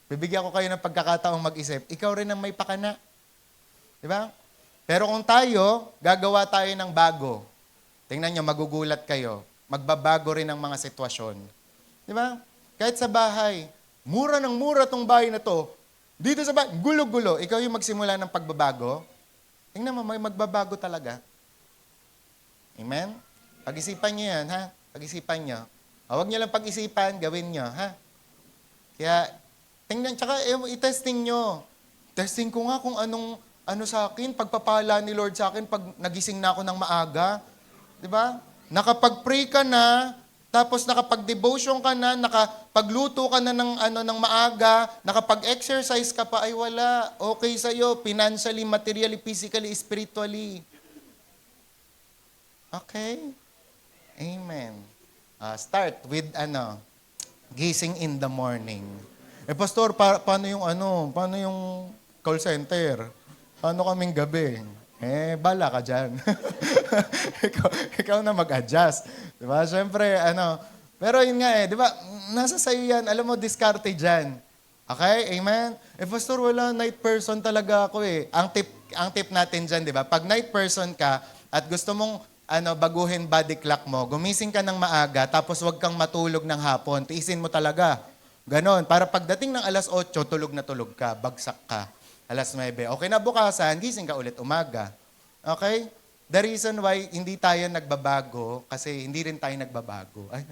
Bibigyan ko kayo ng pagkakataong mag-isip, ikaw rin ang may pakana. Di ba? Pero kung gagawa tayo ng bago, tingnan nyo, magugulat kayo. Magbabago rin ang mga sitwasyon. Di ba? Kahit sa bahay, mura ng mura tong bahay na to. Dito sa bahay, gulo-gulo. Ikaw yung magsimula ng pagbabago. Tingnan mo, may magbabago talaga. Amen? Pag-isipan nyo yan, ha? Pag-isipan nyo. Huwag nyo lang pag-isipan, gawin nyo, ha? Kaya, tingnan, tsaka i-testing nyo. Testing ko nga kung ano sa akin, pagpapala ni Lord sa akin pag nagising na ako ng maaga. Di ba? Nakapag-pray ka na, tapos nakapag-devotion ka na, nakapagluto ka na ng maaga, nakapag-exercise ka pa, ay wala. Okay sa'yo, financially, materially, physically, spiritually. Okay? Amen. Start with gising in the morning. Pastor, paano yung call center? Paano kaming gabi? Bala ka dyan. ikaw na mag-adjust. Diba? Siyempre, pero yun nga di ba, nasa sa'yo yan, alam mo, diskarte dyan. Okay? Amen? Pastor, wala, night person talaga ako Ang tip natin dyan, di ba? Pag night person ka, at gusto mong baguhin body clock mo, gumising ka ng maaga, tapos huwag kang matulog ng hapon, tiisin mo talaga. Ganon. Para pagdating ng alas 8, tulog na tulog ka, bagsak ka. Alas 9. Okay na bukasan, gising ka ulit umaga. Okay? The reason why hindi tayo nagbabago, kasi hindi rin tayo nagbabago. Ay,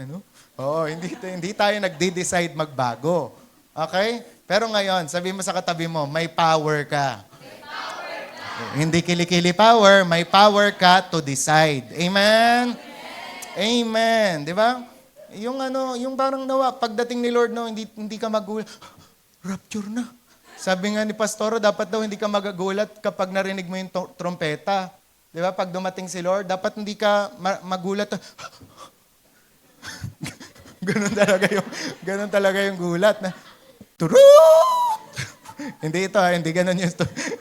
Oo, hindi tayo nagde-decide magbago. Okay? Pero ngayon, sabi mo sa katabi mo, may power ka. May power ka. Hindi kilikili power, may power ka to decide. Amen? Amen. Di ba? Yung parang pagdating ni Lord, hindi ka magulat. Rapture na. Sabi nga ni Pastoro, dapat daw hindi ka magagulat kapag narinig mo yung trompeta. Di ba? Pag dumating si Lord, dapat hindi ka magulat. Ganun talaga yung gulat. Na, turut! Hindi ito, hindi ganun yung,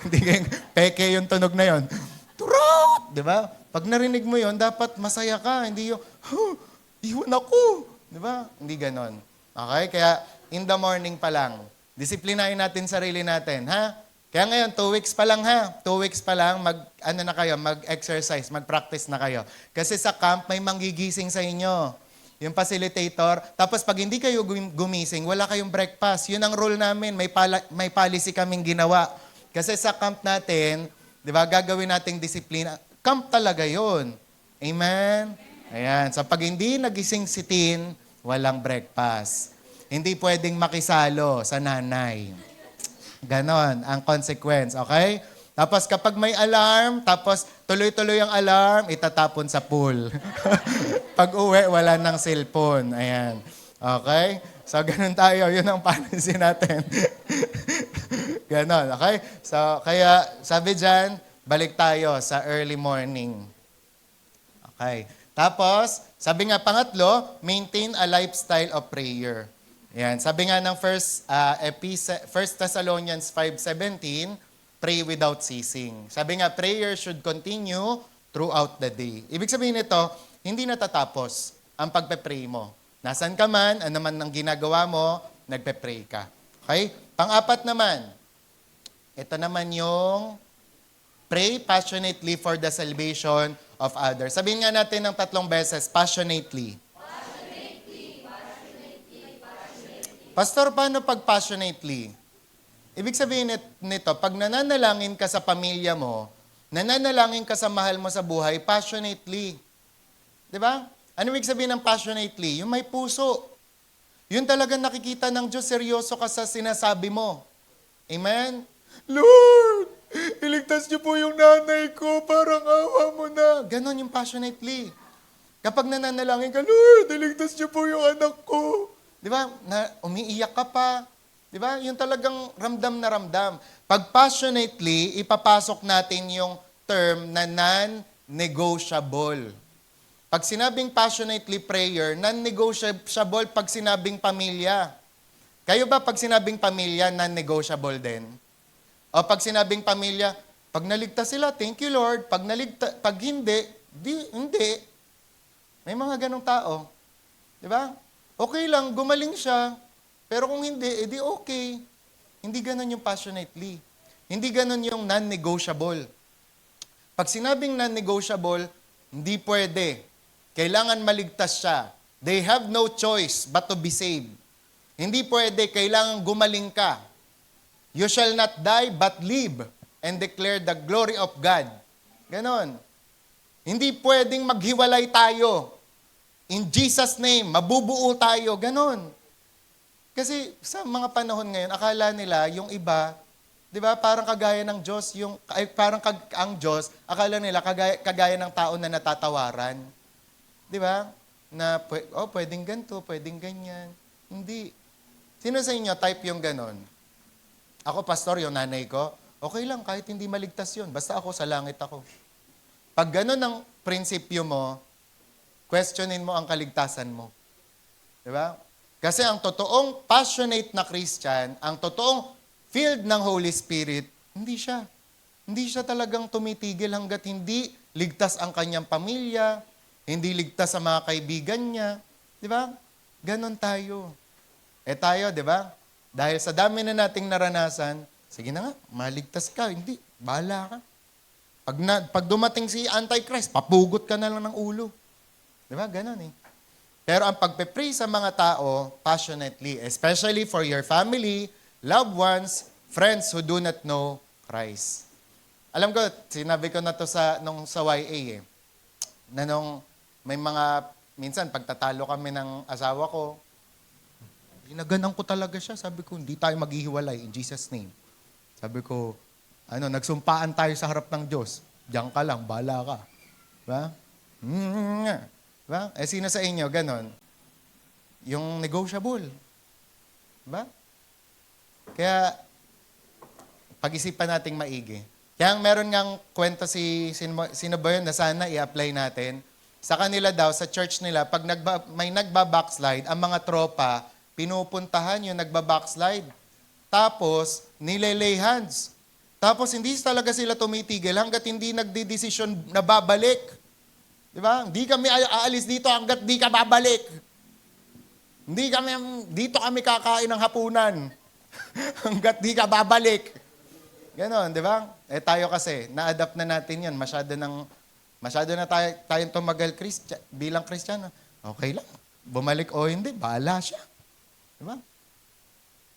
hindi ganun, peke yung tunog na yon. Turut! Di ba? Pag narinig mo yon, dapat masaya ka. Hindi yung, iwan ako. Di ba? Hindi ganon. Okay? Kaya, in the morning pa lang, disiplinahin natin sarili natin, ha? Kaya ngayon, 2 weeks pa lang, ha? 2 weeks pa lang, mag-exercise, mag-practice na kayo. Kasi sa camp, may manggigising sa inyo. Yung facilitator. Tapos pag hindi kayo gumising, wala kayong breakfast. Yun ang rule namin. May policy kaming ginawa. Kasi sa camp natin, di ba, gagawin nating disiplina. Camp talaga yun. Amen? Ayan. So pag hindi nagising si Tin, walang breakfast. Hindi pwedeng makisalo sa nanay. Ganon ang consequence, okay? Tapos kapag may alarm, tapos tuloy-tuloy ang alarm, itatapon sa pool. Pag uwi, wala ng cellphone. Ayan. Okay? So, ganun tayo. Yun ang policy natin. Ganon, okay? So, kaya sabi dyan, balik tayo sa early morning. Okay. Tapos, sabi nga pangatlo, maintain a lifestyle of prayer. Yan. Sabi nga ng First Thessalonians 5:17, pray without ceasing. Sabi nga, prayer should continue throughout the day. Ibig sabihin nito, hindi natatapos ang pagpe-pray mo. Nasaan ka man, ano man ang ginagawa mo, nagpe-pray ka. Okay? Pang-apat naman, ito naman yung pray passionately for the salvation of others. Sabihin nga natin ng 3 beses, passionately. Pastor, paano pag passionately? Ibig sabihin nito, pag nananalangin ka sa pamilya mo, nananalangin ka sa mahal mo sa buhay, passionately. Di ba? Ano ibig sabihin ng passionately? Yung may puso. Yun talaga nakikita ng Diyos, seryoso ka sa sinasabi mo. Amen? Lord, iligtas niyo po yung nanay ko, parang awa mo na. Ganon yung passionately. Kapag nananalangin ka, Lord, iligtas niyo po yung anak ko. Di ba? Umiiyak ka pa. Di ba? Yung talagang ramdam na ramdam. Pag passionately, ipapasok natin yung term na non-negotiable. Pag sinabing passionately prayer, non-negotiable pag sinabing pamilya. Kayo ba pag sinabing pamilya, non-negotiable din? O pag sinabing pamilya, pag naligtas sila, thank you Lord. Pag hindi, hindi. May mga ganong tao. Di ba? Okay lang, gumaling siya. Pero kung hindi, edi okay. Hindi ganon yung passionately. Hindi ganon yung non-negotiable. Pag sinabing non-negotiable, hindi pwede. Kailangan maligtas siya. They have no choice but to be saved. Hindi pwede, kailangan gumaling ka. You shall not die but live and declare the glory of God. Ganon. Hindi pwedeng maghiwalay tayo. In Jesus' name, mabubuo tayo. Ganon. Kasi sa mga panahon ngayon, akala nila yung iba, di ba, parang kagaya ng Diyos, ang Diyos, akala nila kagaya ng tao na natatawaran. Di ba? Na, pwedeng ganito, pwedeng ganyan. Hindi. Sino sa inyo type yung ganon? Ako, pastor, yung nanay ko, okay lang, kahit hindi maligtas yun. Basta ako, sa langit ako. Pag ganon ang prinsipyo mo, questionin mo ang kaligtasan mo. Di ba? Kasi ang totoong passionate na Christian, ang totoong filled ng Holy Spirit, hindi siya. Hindi siya talagang tumitigil hanggat hindi ligtas ang kanyang pamilya, hindi ligtas sa mga kaibigan niya. Di ba? Ganon tayo. Tayo, di ba? Dahil sa dami na nating naranasan, sige na nga, maligtas ka. Hindi, bahala ka. Pag dumating si Antichrist, papugot ka na lang ng ulo. Di ba? Ganon eh. Pero ang pagpe-pray sa mga tao, passionately, especially for your family, loved ones, friends who do not know Christ. Alam ko, sinabi ko na to sa YA eh, na nung may mga, minsan pagtatalo kami ng asawa ko, ginaganan ko talaga siya. Sabi ko, hindi tayo maghihiwalay in Jesus' name. Sabi ko, nagsumpaan tayo sa harap ng Diyos. Diyan ka lang, bahala ka. Diba? Diba? Sino sa inyo, ganon? Yung negotiable. Diba? Kaya, pag-isipan nating maigi. Kaya meron ngang kwento sino ba yun na sana i-apply natin. Sa kanila daw, sa church nila, pag may nagba-backslide, ang mga tropa, pinupuntahan yung nagba-backslide. Tapos, nilelay hands. Tapos, hindi talaga sila tumitigil hanggat hindi nagdidesisyon na babalik. Di ba? Hindi kami aalis dito hanggat di ka babalik. Dito kami kakain ng hapunan hanggat di ka babalik. Ganon, di ba? Tayo kasi, na-adapt na natin yan. Masyado na tayong tumagal bilang Kristiyano. Okay lang. Bumalik o hindi, bahala siya. Diba?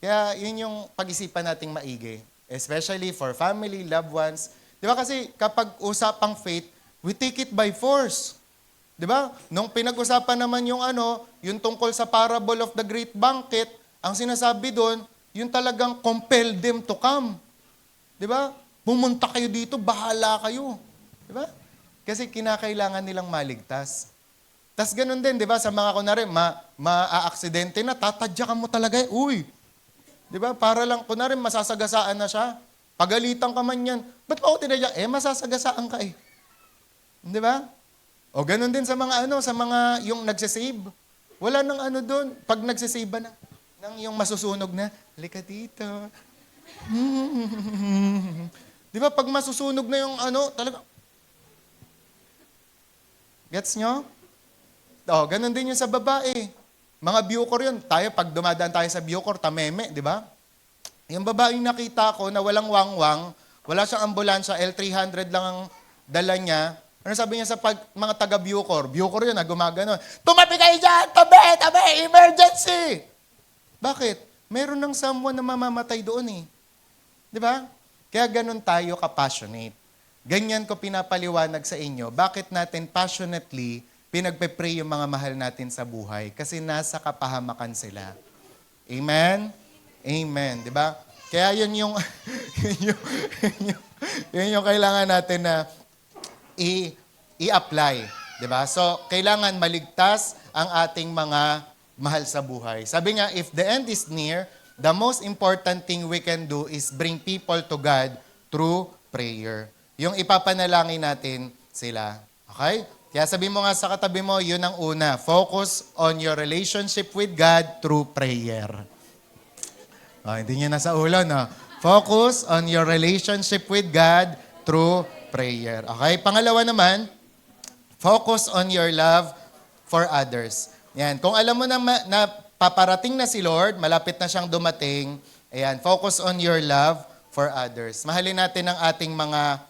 Kaya yun yung pag-isipan nating maigi. Especially for family, loved ones. Diba kasi kapag usapang faith, we take it by force. Diba? Nung pinag-usapan naman yung tungkol sa parable of the great banquet, ang sinasabi doon, yung talagang compel them to come. Diba? Pumunta kayo dito, bahala kayo. Diba? Kasi kinakailangan nilang maligtas. Tas ganun din, di ba, sa mga kunwari, ma-aksidente na, tatadyakan mo talaga, uy. Di ba, para lang, kunwari, masasagasaan na siya. Pagalitan ka man yan. Ba't mo ako tinadyak? Masasagasaan ka eh. Di ba? O ganun din sa mga sa mga yung nagsisave. Wala nang doon. Pag nagsisave na, nang yung masusunog na, halika dito. Di ba, pag masusunog na yung talaga. Gets nyo? O, ganun din yung sa babae. Mga Bucor yun. Tayo, pag dumadaan tayo sa Bucor, tameme, di ba? Yung babaeng nakita ko na walang wangwang, wala siyang ambulansya, L300 lang ang dala niya. Ano sabi niya sa mga taga-Bucor? Bucor yun, gumagano. Tumabi kayo dyan! Tabi! Emergency! Bakit? Meron ng someone na mamamatay doon eh. Di ba? Kaya ganun tayo ka-passionate. Ganyan ko pinapaliwanag sa inyo. Bakit natin passionately pinagpe-pray yung mga mahal natin sa buhay? Kasi nasa kapahamakan sila. Amen? Amen. Di ba? Kaya yun yung, yun yung kailangan natin na i-apply. Diba? So, kailangan maligtas ang ating mga mahal sa buhay. Sabi nga, if the end is near, the most important thing we can do is bring people to God through prayer. Yung ipapanalangin natin sila. Okay? Kaya sabi mo nga sa katabi mo, yun ang una. Focus on your relationship with God through prayer. Oh, hindi niya nasa ulo, no? Focus on your relationship with God through prayer. Okay? Pangalawa naman, focus on your love for others. Yan. Kung alam mo na paparating na si Lord, malapit na siyang dumating, ayan, focus on your love for others. Mahalin natin ang ating mga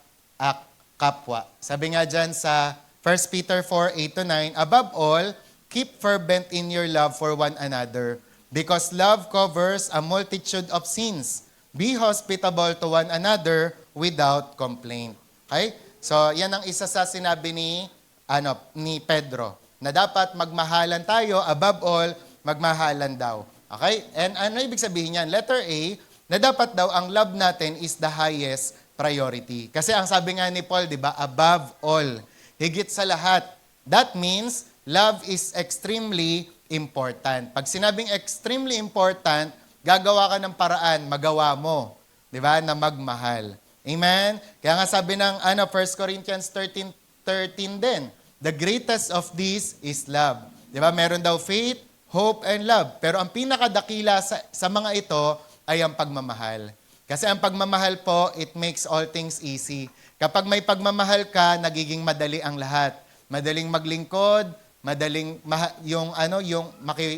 kapwa. Sabi nga dyan sa 1 Peter 4:8-9, above all, keep fervent in your love for one another, because love covers a multitude of sins. Be hospitable to one another without complaint. Okay? So, yan ang isa sa sinabi ni Pedro, na dapat magmahalan tayo, above all, magmahalan daw. Okay? And ano ibig sabihin yan? Letter A, na dapat daw ang love natin is the highest priority. Kasi ang sabi nga ni Paul, di ba, above all, higit sa lahat. That means, love is extremely important. Pag sinabing extremely important, gagawa ka ng paraan, magawa mo, di ba, na magmahal. Amen? Kaya nga sabi ng 1 Corinthians 13:13 din, the greatest of these is love. Di ba? Meron daw faith, hope, and love. Pero ang pinakadakila sa mga ito ay ang pagmamahal. Kasi ang pagmamahal po, it makes all things easy. Kapag may pagmamahal ka, nagiging madali ang lahat. Madaling maglingkod, madaling yung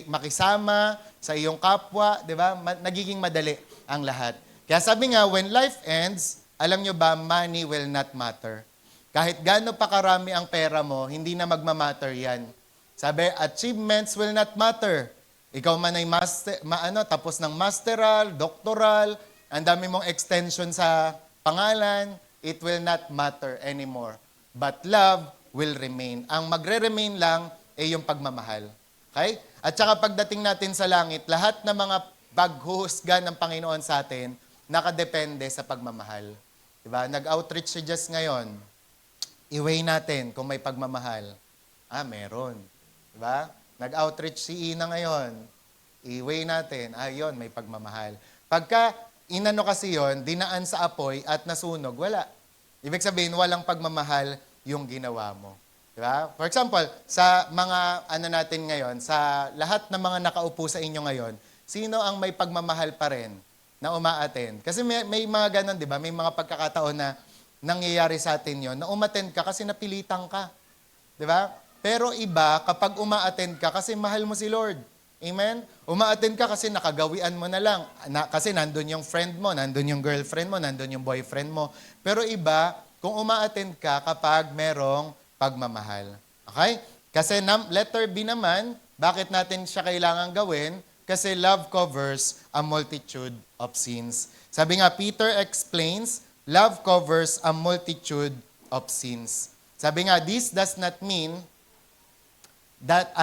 makisama sa iyong kapwa, di ba? Nagiging madali ang lahat. Kaya sabi nga, when life ends, alam nyo ba, money will not matter. Kahit gaano pa karami ang pera mo, hindi na magmamatter yan. Sabi, achievements will not matter. Ikaw man ay tapos ng masteral, doctoral, ang dami mong extension sa pangalan, it will not matter anymore. But love will remain. Ang magre-remain lang ay yung pagmamahal. Okay? At saka pagdating natin sa langit, lahat ng mga paghuhusga ng Panginoon sa atin, nakadepende sa pagmamahal. Diba? Nag-outreach si Jess ngayon. I-weigh natin kung may pagmamahal. Meron. Diba? Nag-outreach si Ina ngayon. I-weigh natin. Yun, may pagmamahal. Pagka inano kasi yun, dinaan sa apoy at nasunog, wala. Ibig sabihin, walang pagmamahal yung ginawa mo. Diba? For example, sa mga natin ngayon, sa lahat ng mga nakaupo sa inyo ngayon, sino ang may pagmamahal pa rin na umaattend? Kasi may mga ganun, di ba? May mga pagkakataon na nangyayari sa atin yon na umattend ka kasi napilitan ka. Di ba? Pero iba, kapag umaattend ka kasi mahal mo si Lord. Amen? Umaattend ka kasi nakagawian mo na lang. Kasi nandun yung friend mo, nandun yung girlfriend mo, nandun yung boyfriend mo. Pero iba, kung umaattend ka kapag merong pagmamahal. Okay? Kasi letter B naman, bakit natin siya kailangan gawin? Kasi love covers a multitude of sins. Sabi nga, Peter explains, love covers a multitude of sins. Sabi nga, this does not mean that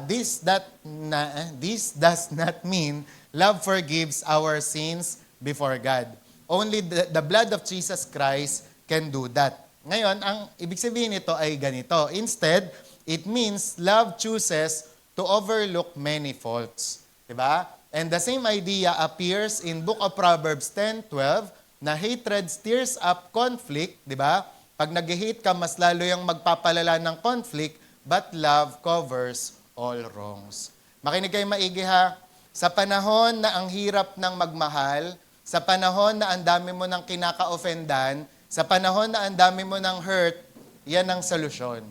this does not mean love forgives our sins before God. Only the blood of Jesus Christ can do that. Ngayon, ang ibig sabihin nito ay ganito. Instead, It means love chooses to overlook many faults. Diba? And the same idea appears in Book of Proverbs 10:12 na hatred stirs up conflict, di ba? Pag nag-hate ka, mas lalo yung magpapalala ng conflict, but love covers all wrongs. Makinig kayo maigi ha. Sa panahon na ang hirap ng magmahal, sa panahon na ang dami mo ng kinaka-offendan, sa panahon na ang dami mo ng hurt, yan ang solusyon.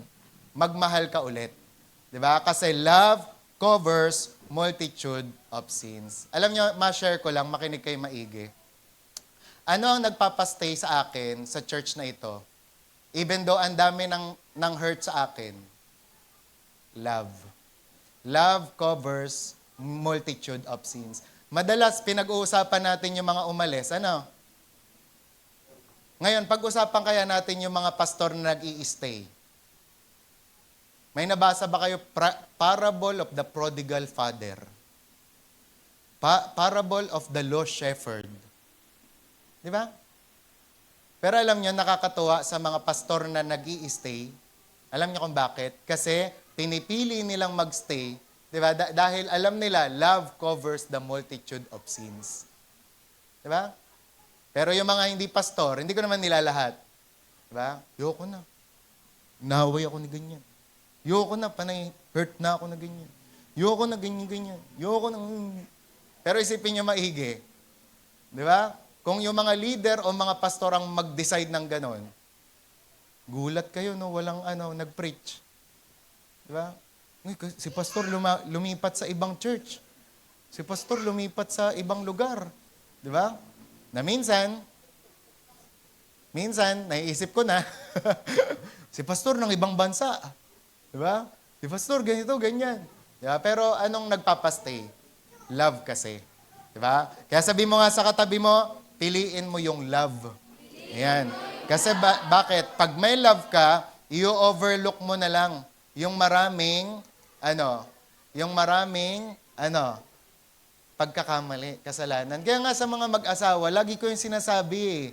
Magmahal ka ulit. Di ba? Kasi love covers multitude of sins. Alam nyo, ma-share ko lang, makinig kayo maigi. Ano ang nagpapastay sa akin sa church na ito? Even though ang dami ng hurt sa akin, love. Love covers multitude of sins. Madalas, pinag-uusapan natin yung mga umalis. Ano? Ngayon, pag-usapan kaya natin yung mga pastor na nag-i-stay. May nabasa ba kayo Parable of the Prodigal Father? Parable of the Lost Shepherd. Di ba? Pero alam niyo, nakakatuwa sa mga pastor na nag-i-stay. Alam niyo kung bakit? Kasi pinipili nilang magstay, di ba? Dahil alam nila, love covers the multitude of sins. Di ba? Pero yung mga hindi pastor, hindi ko naman nila lahat. Di ba? Yoko na. Naway ako ni ganyan. Yoko na, panay hurt na ako na ganyan. Yoko na ganyan-ganyan. Yoko na. Pero isipin niyo maigi. Di ba? Kung yung mga leader o mga pastor ang mag-decide ng ganon, gulat kayo, no? Walang nag-preach. Di ba? Si pastor lumipat sa ibang church. Si pastor lumipat sa ibang lugar. Di ba? Na minsan, naiisip ko na, si pastor ng ibang bansa. Di ba? Si pastor ganito, ganyan. Diba? Pero anong nagpapastay? Love kasi. Di ba? Kaya sabi mo nga sa katabi mo, piliin mo yung love. Ayan. Kasi bakit? Pag may love ka, i-overlook mo na lang yung maraming pagkakamali, kasalanan. Kaya nga sa mga mag-asawa, lagi ko yung sinasabi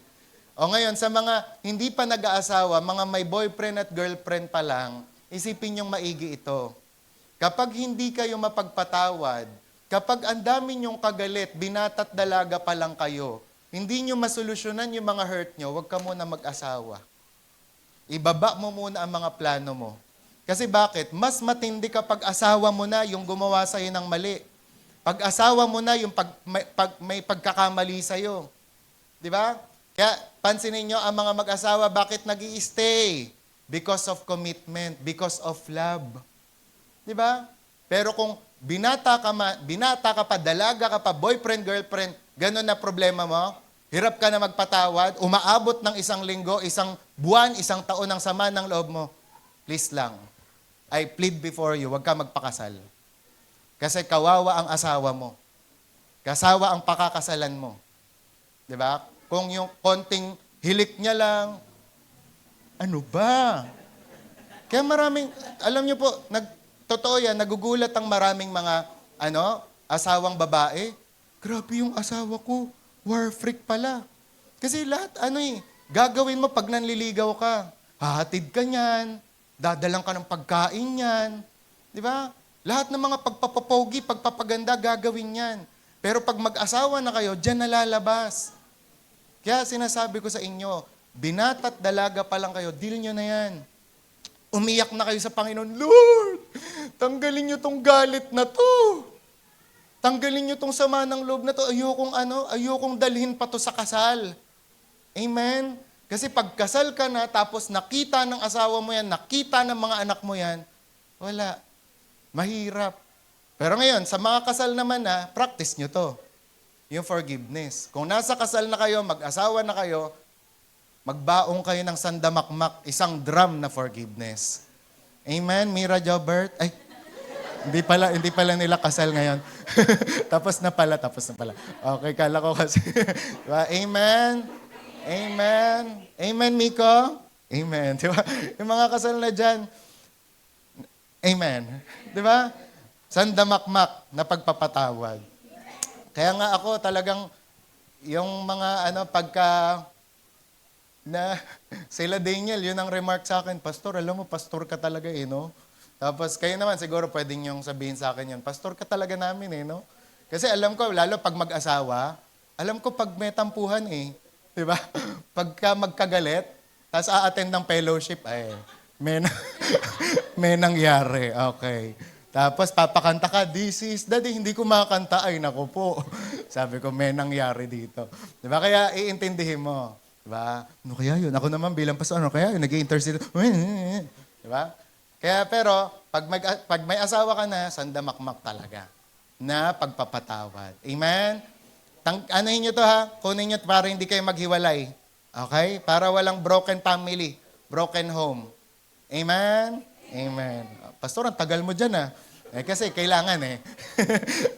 O ngayon, sa mga hindi pa nag-aasawa, mga may boyfriend at girlfriend pa lang, isipin niyong maigi ito. Kapag hindi kayo mapagpatawad, kapag ang dami niyong kagalit, binatat dalaga pa lang kayo, hindi niyo masolusyonan yung mga hurt niyo, huwag ka muna mag-asawa. Ibaba mo muna ang mga plano mo. Kasi bakit? Mas matindi kapag asawa mo na yung gumawa sa'yo ng mali. Pag asawa mo na yung may pagkakamali sa'yo. Di ba? Kaya pansinin nyo ang mga mag-asawa, bakit nag-i-stay? Because of commitment, because of love. Di ba? Pero kung binata ka pa, dalaga ka pa, boyfriend, girlfriend, ganun na problema mo, hirap ka na magpatawad, umaabot ng isang linggo, isang buwan, isang taon ng sama ng loob mo, please lang, I plead before you, huwag ka magpakasal. Kasi kawawa ang asawa mo. Kasawa ang pakakasalan mo. Di ba? Kung yung konting hilik niya lang, ano ba? Kaya maraming, alam niyo po, totoo yan, nagugulat ang maraming mga, asawang babae. Grabe yung asawa ko, war freak pala. Kasi lahat, gagawin mo pag nanliligaw ka. Hahatid ka niyan, dadalang ka ng pagkain niyan. Di ba? Lahat ng mga pagpapapogi, pagpapaganda, gagawin niyan. Pero pag mag-asawa na kayo, diyan nalalabas. Kaya sinasabi ko sa inyo, binata't dalaga pa lang kayo, deal nyo na yan. Umiyak na kayo sa Panginoon, Lord, tanggalin nyo tong galit na to. Tanggalin nyo tong sama ng loob na to. Ayokong dalhin pa to sa kasal. Amen? Kasi pag kasal ka na, tapos nakita ng asawa mo yan, nakita ng mga anak mo yan, wala. Mahirap. Pero ngayon, sa mga kasal naman practice nyo to. Yung forgiveness. Kung nasa kasal na kayo, mag-asawa na kayo, magbaong kayo ng sandamakmak, isang drum na forgiveness. Amen, Mira Jobert? Ay, hindi pala nila kasal ngayon. tapos na pala. Okay, kala ko kasi. Diba? Amen. Amen. Amen, Miko? Amen. Diba? Yung mga kasal na dyan, amen. Diba? Sandamakmak na pagpapatawad. Kaya nga ako talagang, yung mga sila Daniel, yun ang remark sa akin, Pastor, alam mo, pastor ka talaga no? Tapos kayo naman siguro pwedeng yung sabihin sa akin yun, pastor ka talaga namin no? Kasi alam ko, lalo pag mag-asawa, alam ko pag may tampuhan di ba? Pagka magkagalit, tapos a-attend ng fellowship, may, may nangyari. Okay. Tapos papakanta ka, this is, daddy, hindi ko makakanta. Ay, naku po. Sabi ko, may nangyari dito. Di ba? Kaya iintindihin mo. Di ba? Ano kaya yun? Ako naman bilang pastor, ano kaya yun? Nag-i-intercede. Di ba? Kaya pero, pag may asawa ka na, sandamakmak talaga na pagpapatawad. Amen? Anuhin nyo to kunin nyo para hindi kayo maghiwalay. Okay? Para walang broken family, broken home. Amen? Amen. Pastor, ang tagal mo dyan kasi kailangan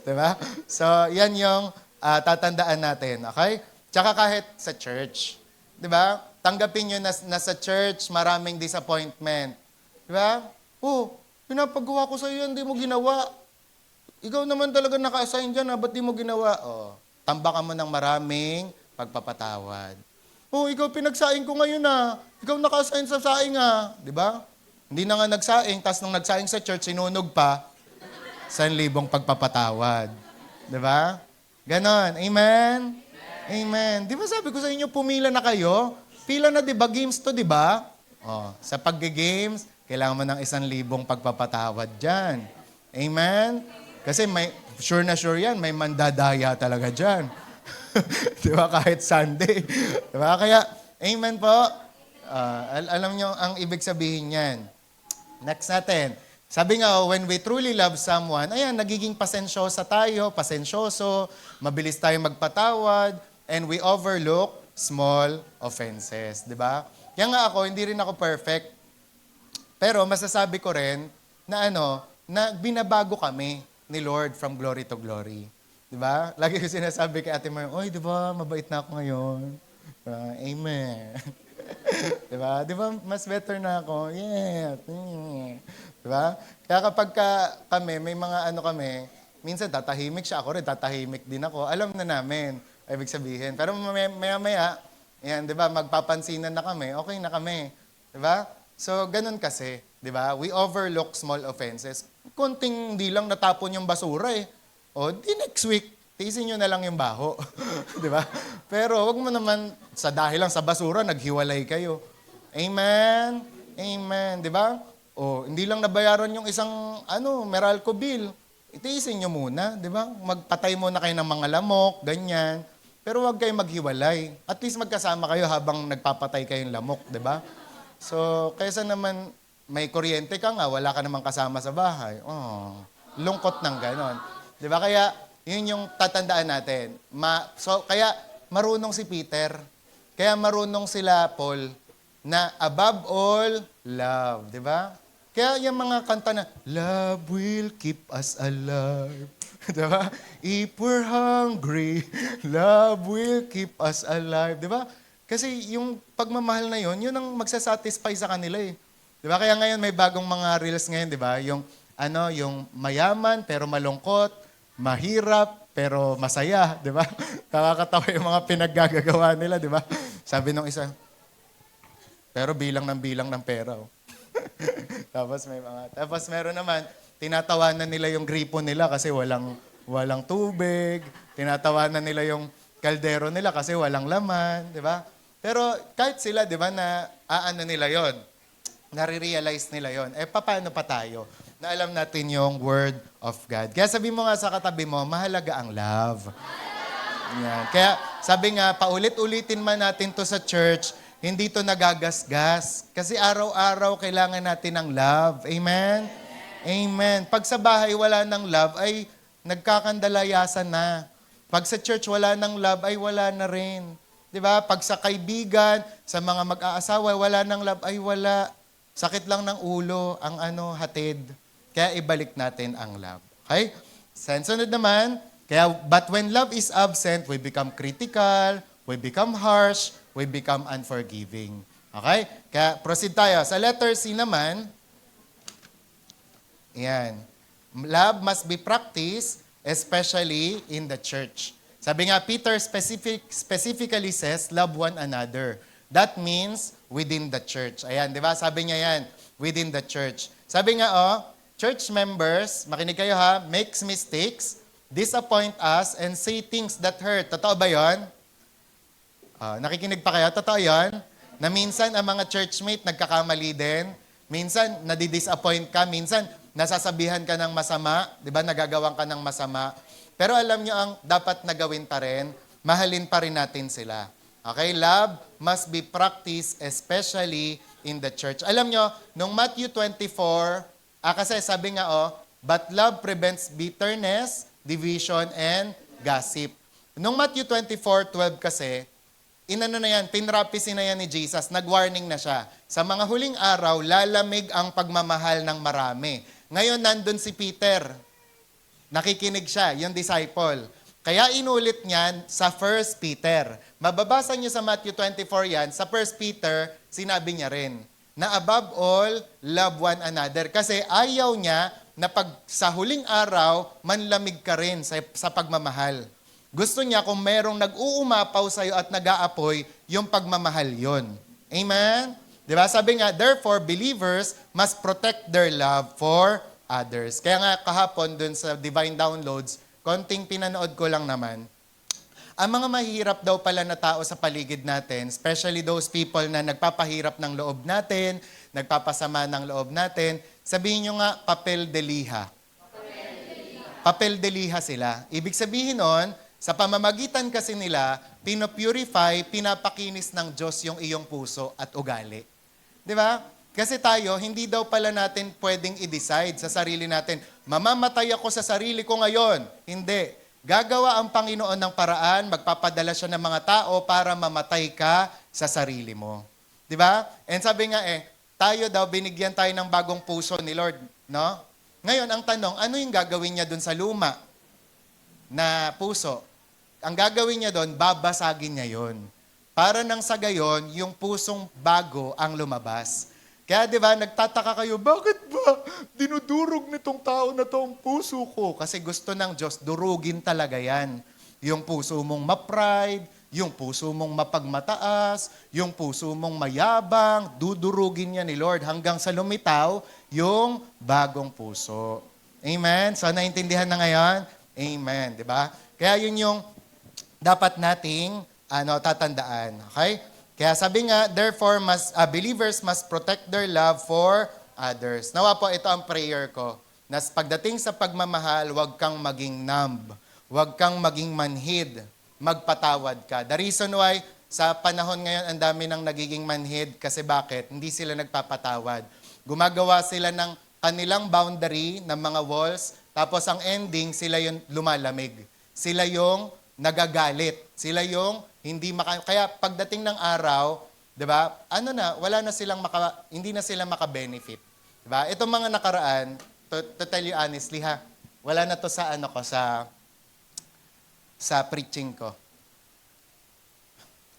diba? So, yan yung tatandaan natin. Okay? Tsaka kahit sa church. Diba? Tanggapin nyo na sa church, maraming disappointment. Diba? Pinapagawa ko sa iyo, hindi mo ginawa. Ikaw naman talaga naka-assign dyan, ba't di mo ginawa? Tambakan mo ng maraming pagpapatawad. Ikaw pinagsaing ko ngayon Ikaw naka-assign sa saing Diba? Hindi na nga nagsaing, tapos nung nagsaing sa church, sinunog pa, 1,000 pagpapatawad. Diba? Ganon. Amen? Amen. Di ba sabi ko sa inyo, pumila na kayo? Pila na, di ba? Games to, di ba? Sa pag-games, kailangan mo ng 1,000 pagpapatawad dyan. Amen? Kasi sure na sure yan, may mandadaya talaga dyan. Di ba? Kahit Sunday. Di ba? Kaya, amen po. Alam nyo ang ibig sabihin yan. Next natin. Sabi nga, when we truly love someone, nagiging pasensyosa tayo, pasensyoso, mabilis tayo magpatawad, and we overlook small offenses. Di ba? Kaya nga ako, hindi rin ako perfect. Pero masasabi ko rin na na binabago kami ni Lord from glory to glory. Di ba? Lagi ko sinasabi kay Ate Mar, di ba, mabait na ako ngayon. Amen. Diba? Diba, mas better na ako? Yeah. Diba? Kaya kapag kami, may mga kami, minsan tatahimik siya, ako rin tatahimik din ako. Alam na namin, ibig sabihin. Pero maya-maya, yan, diba, magpapansinan na kami, okay na kami. Diba? So, ganun kasi. Diba? We overlook small offenses. Kunting di lang natapon yung basura di next week, tiisin nyo na lang yung baho. Di ba? Pero wag mo naman, dahil lang sa basura, naghiwalay kayo. Amen? Amen. Di ba? Hindi lang nabayaran yung isang, Meralco bill. Itiisin nyo muna. Di ba? Magpatay muna kayo ng mga lamok, ganyan. Pero wag kayo maghiwalay. At least magkasama kayo habang nagpapatay kayong lamok. Di ba? So, kaysa naman may kuryente ka nga, wala ka namang kasama sa bahay. Lungkot ng ganon. Di ba? Kaya, yun yung tatandaan natin. Kaya marunong si Peter, kaya marunong sila Paul, na above all, love. Di ba? Kaya yung mga kanta na, love will keep us alive. Di ba? If we're hungry, love will keep us alive. Di ba? Kasi yung pagmamahal na yun ang magsasatisfy sa kanila Di ba? Kaya ngayon may bagong mga reels ngayon, di ba? Yung mayaman pero malungkot, mahirap, pero masaya, di ba? Nakakatawa yung mga pinaggagawa nila, di ba? Sabi nung isa, pero bilang ng pera. Tapos meron naman, tinatawanan nila yung gripo nila kasi walang tubig, tinatawanan nila yung kaldero nila kasi walang laman, di ba? Pero kahit sila, di ba, na nila yon, nare-realize nila yon. Paano pa tayo? Na alam natin yung Word of God. Kaya sabi mo nga sa katabi mo, mahalaga ang love. Yan. Kaya sabi nga, paulit-ulitin man natin to sa church, hindi to nagagasgas. Kasi araw-araw kailangan natin ng love. Amen? Amen. Pag sa bahay wala ng love, ay nagkakandalayasan na. Pag sa church wala ng love, ay wala na rin. Di ba? Pag sa kaibigan, sa mga mag-aasawa, wala ng love, ay wala. Sakit lang ng ulo, ang hatid. Kaya ibalik natin ang love. Okay? Sunod naman, but when love is absent, we become critical, we become harsh, we become unforgiving. Okay? Kaya proceed tayo. Sa letter C naman, yan. Love must be practiced, especially in the church. Sabi nga, Peter specifically says, love one another. That means within the church. Ayan, di ba? Sabi niya yan, within the church. Sabi nga, church members, makinig kayo ha, makes mistakes, disappoint us, and say things that hurt. Totoo ba yon? Nakikinig pa kayo? Totoo yon? Na minsan ang mga churchmate nagkakamali din. Minsan nadidisappoint ka. Minsan nasasabihan ka ng masama. Di ba? Nagagawan ka ng masama. Pero alam nyo ang dapat na gawin pa rin, mahalin pa rin natin sila. Okay? Love must be practiced especially in the church. Alam nyo, nung Matthew 24, kasi sabi nga but love prevents bitterness, division, and gossip. Nung Matthew 24:12 kasi, inano na yan, pinrapisin na yan ni Jesus, nag-warning na siya. Sa mga huling araw, lalamig ang pagmamahal ng marami. Ngayon, nandun si Peter. Nakikinig siya, yung disciple. Kaya inulit niyan sa 1 Peter. Mababasa niyo sa Matthew 24 yan, sa 1 Peter, sinabi niya rin, na above all, love one another. Kasi ayaw niya na pag sa huling araw, manlamig ka rin sa pagmamahal. Gusto niya kung merong nag-uumapaw sa'yo at nag-aapoy, yung pagmamahal yon. Amen? Diba? Sabi nga, therefore, believers must protect their love for others. Kaya nga kahapon dun sa Divine Downloads, konting pinanood ko lang naman, ang mga mahirap daw pala na tao sa paligid natin, especially those people na nagpapahirap ng loob natin, nagpapasama ng loob natin, sabihin nyo nga, papel de liha. Papel de liha sila. Ibig sabihin nun, sa pamamagitan kasi nila, pinopurify, pinapakinis ng Diyos yung iyong puso at ugali. Di ba? Kasi tayo, hindi daw pala natin pwedeng i-decide sa sarili natin, mamamatay ako sa sarili ko ngayon. Hindi. Gagawa ang Panginoon ng paraan, magpapadala siya ng mga tao para mamatay ka sa sarili mo. Di ba? And sabi nga tayo daw, binigyan tayo ng bagong puso ni Lord. No? Ngayon, ang tanong, ano yung gagawin niya dun sa luma na puso? Ang gagawin niya doon, babasagin niya yon. Para nang sa gayon, yung pusong bago ang lumabas. Kaya di ba, nagtataka kayo, bakit ba dinudurog nitong tao na to ang puso ko? Kasi gusto ng Diyos, durugin talaga yan. Yung puso mong ma-pride, yung puso mong mapagmataas, yung puso mong mayabang, dudurugin niya ni Lord hanggang sa lumitaw yung bagong puso. Amen? So, naintindihan na ngayon? Amen. Di ba? Kaya yun yung dapat nating tatandaan. Okay? Kaya sabi nga, therefore, believers must protect their love for others. Nawa po, ito ang prayer ko. Na pagdating sa pagmamahal, huwag kang maging numb. Huwag kang maging manhid. Magpatawad ka. The reason why, sa panahon ngayon, ang dami nang nagiging manhid. Kasi bakit? Hindi sila nagpapatawad. Gumagawa sila ng kanilang boundary, ng mga walls, tapos ang ending, sila yung lumalamig. Sila yung nagagalit. Sila yung kaya pagdating ng araw, 'di ba? Wala na silang hindi na sila maka-benefit. 'Di ba? Itong mga nakaraan, to tell you honestly wala na to sa sa preaching ko.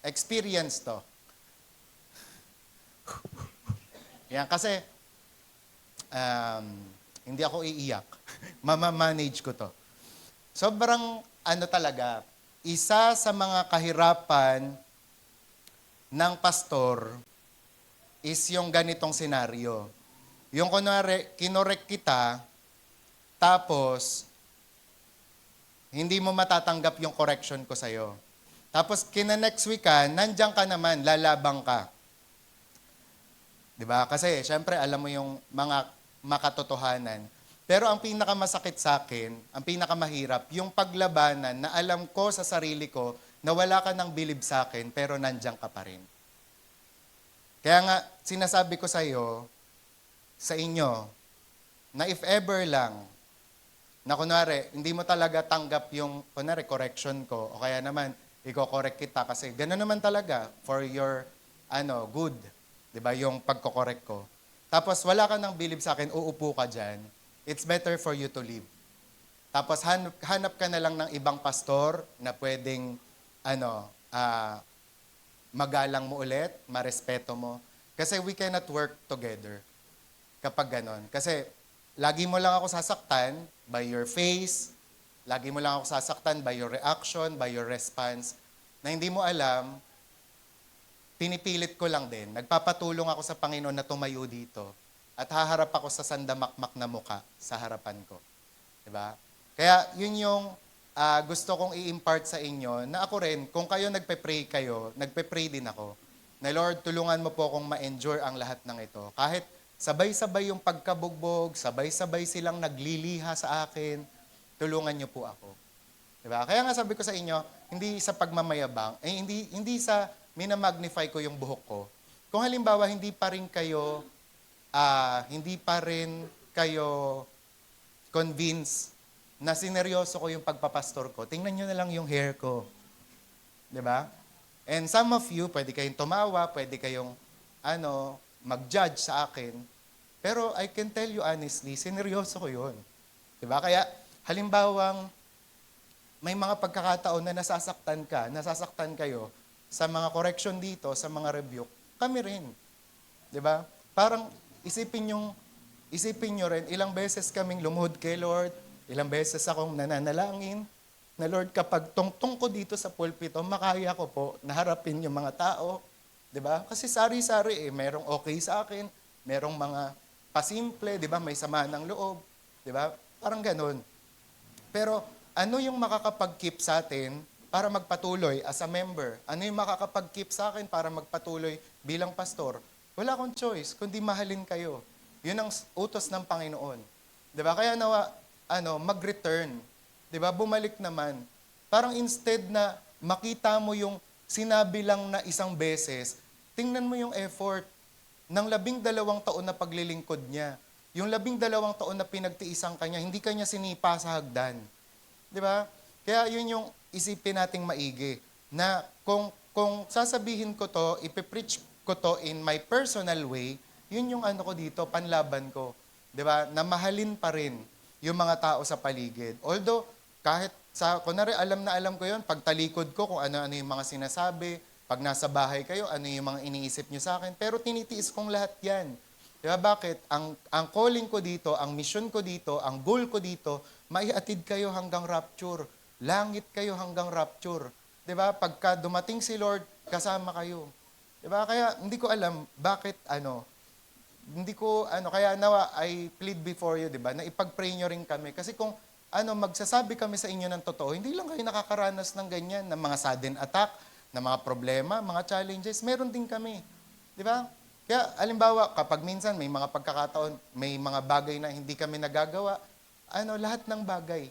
Experience to. Yan kasi hindi ako iiyak. Mama-manage ko to. Sobrang talaga, isa sa mga kahirapan ng pastor is yung ganitong senaryo. Yung kunwari, kinorek kita, tapos hindi mo matatanggap yung correction ko sa'yo. Tapos kina-next week ka, nandiyan ka naman, lalabang ka. Diba? Kasi syempre alam mo yung mga makatotohanan. Pero ang pinakamasakit sa akin, ang pinakamahirap, yung paglabanan na alam ko sa sarili ko na wala ka ng bilib sa akin, pero nandiyan ka pa rin. Kaya nga, sinasabi ko sa iyo, sa inyo, na if ever lang, na kunwari, hindi mo talaga tanggap yung, kunwari, correction ko, o kaya naman, i-correct kita kasi gano'n naman talaga for your good. Diba? Yung pagko-correct ko. Tapos wala ka ng bilib sa akin, uupo ka dyan. It's better for you to leave. Tapos hanap ka na lang ng ibang pastor na pwedeng magalang mo ulit, marespeto mo. Kasi we cannot work together kapag ganon. Kasi lagi mo lang ako sasaktan by your face, lagi mo lang ako sasaktan by your reaction, by your response, na hindi mo alam, pinipilit ko lang din. Nagpapatulong ako sa Panginoon na tumayo dito at haharap ako sa sandamakmak na muka sa harapan ko. Diba? Kaya yun yung gusto kong i-impart sa inyo na ako rin, kung kayo nagpe-pray kayo, nagpe-pray din ako, na Lord, tulungan mo po akong ma-endure ang lahat ng ito. Kahit sabay-sabay yung pagkabugbog, sabay-sabay silang nagliliha sa akin, tulungan niyo po ako. Diba? Kaya nga sabi ko sa inyo, hindi sa pagmamayabang, hindi sa minamagnify ko yung buhok ko. Kung halimbawa, hindi pa rin kayo convinced na sineryoso ko yung pagpapastor ko, tingnan nyo na lang yung hair ko. 'Di ba? And some of you, pwede kayong tumawa, pwede kayong mag-judge sa akin. Pero I can tell you honestly, sineryoso ko yun. 'Di ba? Kaya halimbawang may mga pagkakataon na nasasaktan kayo sa mga correction dito, sa mga rebuke, kami rin. 'Di ba? Parang isipin nyo rin, ilang beses kaming lumuhod kay Lord, ilang beses akong nananalangin, na Lord, kapag tungtong ko dito sa pulpito, makaya ko po naharapin yung mga tao. 'Di ba? Kasi sari-sari merong okay sa akin, merong mga pasimple, 'di ba? May sama ng loob, 'di ba? Parang ganun. Pero ano yung makakapag-keep sa atin para magpatuloy as a member? Ano yung makakapag-keep sa akin para magpatuloy bilang pastor? Wala akong choice, kundi mahalin kayo. Yun ang utos ng Panginoon. 'Di ba? Kaya nawa, mag-return. 'Di ba? Bumalik naman. Parang instead na makita mo yung sinabi lang na isang beses, tingnan mo yung effort ng 12 taon na paglilingkod niya. Yung 12 taon na pinagtiisan kanya, hindi kanya sinipa sa hagdan. 'Di ba? Kaya yun yung isipin nating maigi na kung sasabihin ko to, ipipreach ko to in my personal way, yun yung ko dito, panlaban ko. 'Di ba? Na mahalin pa rin yung mga tao sa paligid. Although, kahit kunwari alam na alam ko yun, pag talikod ko kung ano-ano yung mga sinasabi, pag nasa bahay kayo, ano yung mga iniisip nyo sa akin, pero tinitiis kong lahat yan. 'Di ba? Bakit? Ang calling ko dito, ang mission ko dito, ang goal ko dito, maiatid kayo hanggang rapture. Langit kayo hanggang rapture. 'Di ba? Pagka dumating si Lord, kasama kayo. 'Di ba? Kaya hindi ko alam bakit kaya nawa I plead before you, 'di ba? Na ipag-pray nyo rin kami kasi kung magsasabi kami sa inyo ng totoo, hindi lang kayo nakakaranas ng ganyan, ng mga sudden attack, ng mga problema, mga challenges, meron din kami. 'Di ba? Kaya alimbawa, kapag minsan may mga pagkakataon, may mga bagay na hindi kami nagagawa, lahat ng bagay,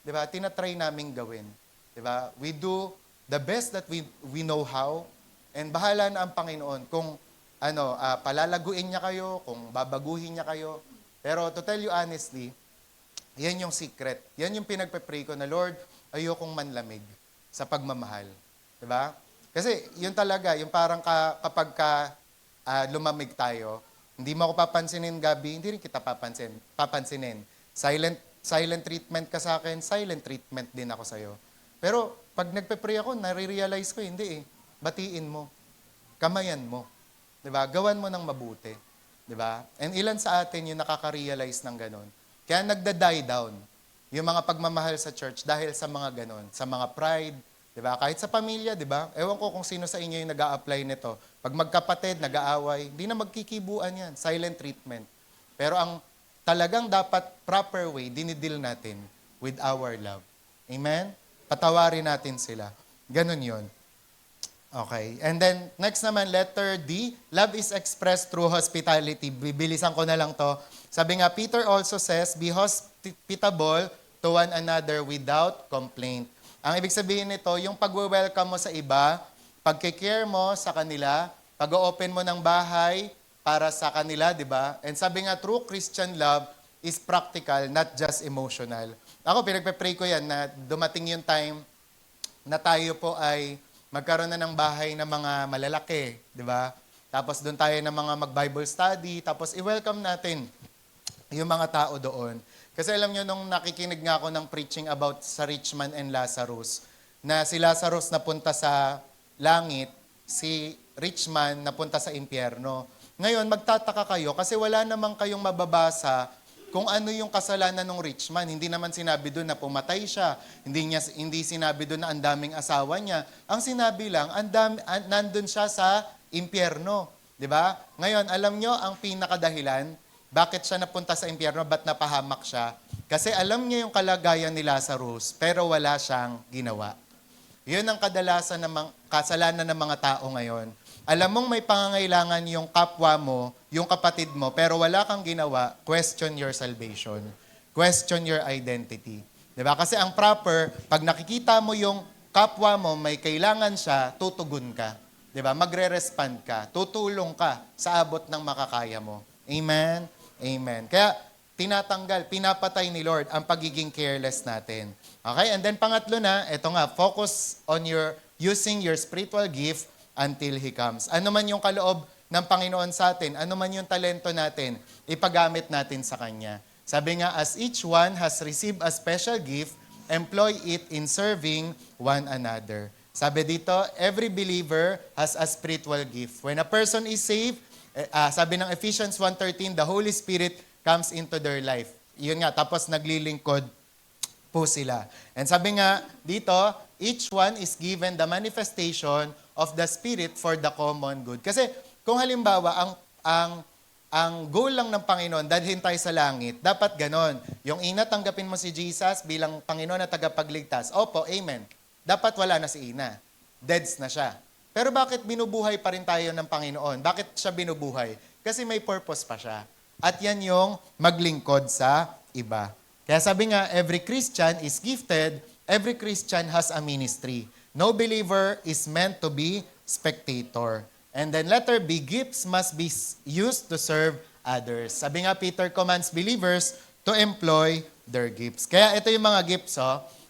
'di ba? Tinatry naming gawin. 'Di ba? We do the best that we know how. And bahala na ang Panginoon kung palalaguin niya kayo, kung babaguhin niya kayo. Pero to tell you honestly, yan yung secret. Yan yung pinagpe-pray ko na, Lord, ayokong manlamig sa pagmamahal. Diba? Kasi yun talaga, yung parang kapag lumamig tayo, hindi mo ako papansinin, Gabi, hindi rin kita papansinin. Silent treatment ka sa akin, silent treatment din ako sa'yo. Pero pag nagpe-pray ako, nare-realize ko, hindi batiin mo. Kamayan mo. 'Di ba? Gawan mo ng mabuti. 'Di ba? And ilan sa atin yung nakaka-realize ng ganun. Kaya nagda-die down yung mga pagmamahal sa church dahil sa mga ganun, sa mga pride, 'di ba? Kahit sa pamilya, 'di ba? Ewan ko kung sino sa inyo yung nag-a-apply nito. Pag magkapatid, nag-aaway, hindi na magkikibuan 'yan, silent treatment. Pero ang talagang dapat proper way, dinidil natin with our love. Amen? Patawarin natin sila. Ganun 'yon. Okay. And then, next naman, letter D. Love is expressed through hospitality. Bibilisan ko na lang to. Sabi nga, Peter also says, be hospitable to one another without complaint. Ang ibig sabihin nito, yung pag-welcome mo sa iba, pag-care mo sa kanila, pag-open mo ng bahay para sa kanila, di ba? And sabi nga, true Christian love is practical, not just emotional. Ako, pinagpe-pray ko yan na dumating yung time na tayo po ay magkaroon na ng bahay ng mga malalaki, di ba? Tapos doon tayo ng mga mag-Bible study, tapos i-welcome natin yung mga tao doon. Kasi alam nyo, nung nakikinig nga ako ng preaching about sa rich man and Lazarus, na si Lazarus napunta sa langit, si rich man napunta sa impyerno. Ngayon, magtataka kayo kasi wala namang kayong mababasa kung ano yung kasalanan ng rich man. Hindi naman sinabi doon na pumatay siya. Hindi sinabi doon na ang daming asawa niya. Ang sinabi lang, nandun siya sa impyerno. 'Di ba? Ngayon, alam nyo ang pinakadahilan Bakit siya napunta sa impyerno? Ba't napahamak siya? Kasi alam niya yung kalagayan ni Lazarus, pero wala siyang ginawa. Yun ang kadalasan ng kasalanan ng mga tao ngayon. Alam mong may pangangailangan yung kapwa mo, yung kapatid mo, pero wala kang ginawa, question your salvation. Question your identity. Diba? Kasi ang proper, pag nakikita mo yung kapwa mo, may kailangan siya, tutugon ka. Diba? Magre-respond ka. Tutulong ka sa abot ng makakaya mo. Amen? Amen. Kaya, tinatanggal, pinapatay ni Lord ang pagiging careless natin. Okay? And then pangatlo na, eto nga, focus on using your spiritual gift until He comes. Ano man yung kaloob ng Panginoon sa atin, ano man yung talento natin, ipagamit natin sa Kanya. Sabi nga, as each one has received a special gift, employ it in serving one another. Sabi dito, every believer has a spiritual gift. When a person is saved, sabi ng Ephesians 1:13, the Holy Spirit comes into their life. Yun nga, tapos naglilingkod po sila. And sabi nga dito, each one is given the manifestation of the Spirit for the common good. Kasi kung halimbawa, ang goal lang ng Panginoon, dalhin tayo sa langit, dapat ganon. Yung Ina, tanggapin mo si Jesus bilang Panginoon na tagapagligtas. Opo, amen. Dapat wala na si Ina. Deads na siya. Pero bakit binubuhay pa rin tayo ng Panginoon? Bakit siya binubuhay? Kasi may purpose pa siya. At yan yung maglingkod sa iba. Kaya sabi nga, every Christian is gifted, every Christian has a ministry. No believer is meant to be spectator. And then letter B, gifts must be used to serve others. Sabi nga, Peter commands believers to employ their gifts. Kaya ito yung mga gifts,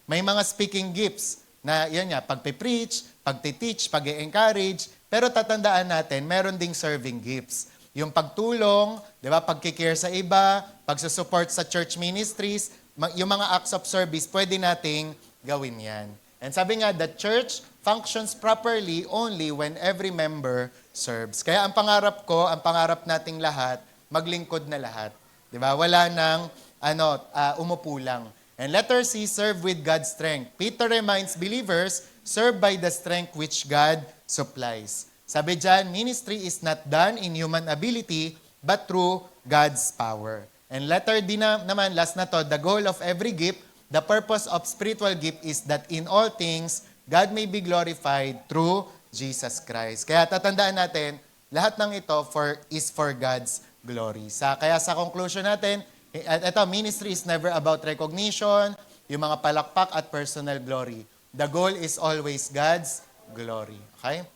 may mga speaking gifts na yan nga, pagpe-preach, pagte-teach, pag-encourage, pero tatandaan natin, meron ding serving gifts. Yung pagtulong, di ba, pagkikare sa iba, pagsusupport sa church ministries, yung mga acts of service, pwede nating gawin yan. And sabi nga, the church functions properly only when every member serves. Kaya ang pangarap ko, ang pangarap nating lahat, maglingkod na lahat. Di ba? Wala nang umupo lang. And letter C, serve with God's strength. Peter reminds believers, serve by the strength which God supplies. Sabi dyan, ministry is not done in human ability, but through God's power. And letter D naman, last na to, the goal of every gift, the purpose of spiritual gift is that in all things, God may be glorified through Jesus Christ. Kaya tatandaan natin, lahat ng ito is for God's glory. Kaya sa conclusion natin, ito, ministry is never about recognition, yung mga palakpak at personal glory. The goal is always God's glory. Okay?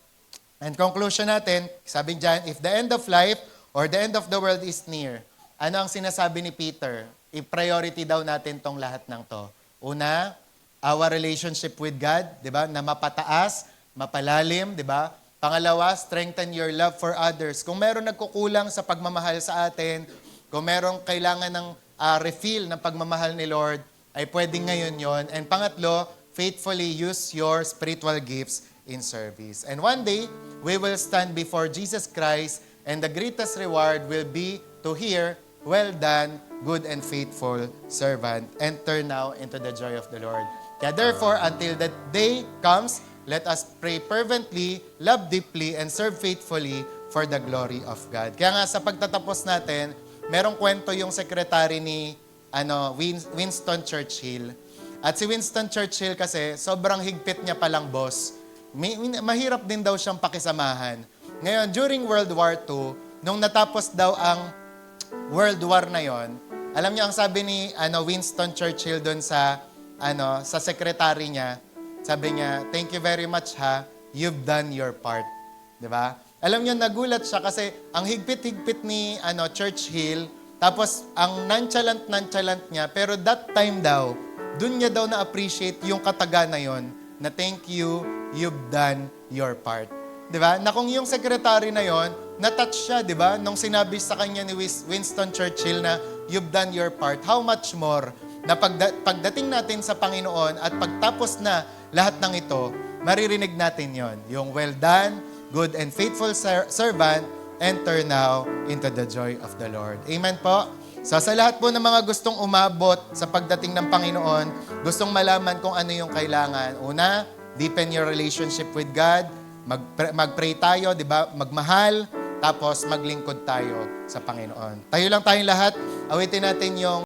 And conclusion natin, sabi dyan, if the end of life or the end of the world is near, ano ang sinasabi ni Peter? I-priority daw natin tong lahat ng to. Una, our relationship with God, di ba? Na mapataas, mapalalim, di ba? Pangalawa, strengthen your love for others. Kung meron nagkukulang sa pagmamahal sa atin, kung merong kailangan ng refill ng pagmamahal ni Lord, ay pwedeng ngayon yon. And pangatlo, faithfully use your spiritual gifts in service. And one day, we will stand before Jesus Christ and the greatest reward will be to hear, well done, good and faithful servant. Enter now into the joy of the Lord. Kaya therefore, until that day comes, let us pray fervently, love deeply, and serve faithfully for the glory of God. Kaya nga sa pagtatapos natin, merong kwento yung secretary ni Winston Churchill. At si Winston Churchill kasi, sobrang higpit niya palang boss. Mahirap din daw siyang pakisamahan. Ngayon, during World War II, nung natapos daw ang World War na yon, alam niyo ang sabi ni Winston Churchill doon sa secretary niya, sabi niya, thank you very much you've done your part. 'Di ba? Alam niyo, nagulat siya kasi ang higpit-higpit ni Churchill, tapos ang nonchalant niya, pero that time daw, doon niya daw na-appreciate yung kataga na yon, na thank you, you've done your part. 'Di ba? Na kung yung secretary na yon, na-touch siya, 'di ba? Nung sinabi sa kanya ni Winston Churchill na you've done your part, how much more na pagdating natin sa Panginoon at pagtapos na lahat ng ito, maririnig natin yon. Yung well done, good and faithful servant, enter now into the joy of the Lord. Amen po? So sa lahat po ng mga gustong umabot sa pagdating ng Panginoon, gustong malaman kung ano yung kailangan. Una, deepen your relationship with God. Mag-pray tayo, di ba? Magmahal. tapos maglingkod tayo sa Panginoon. Tayo lang tayong lahat, awitin natin yung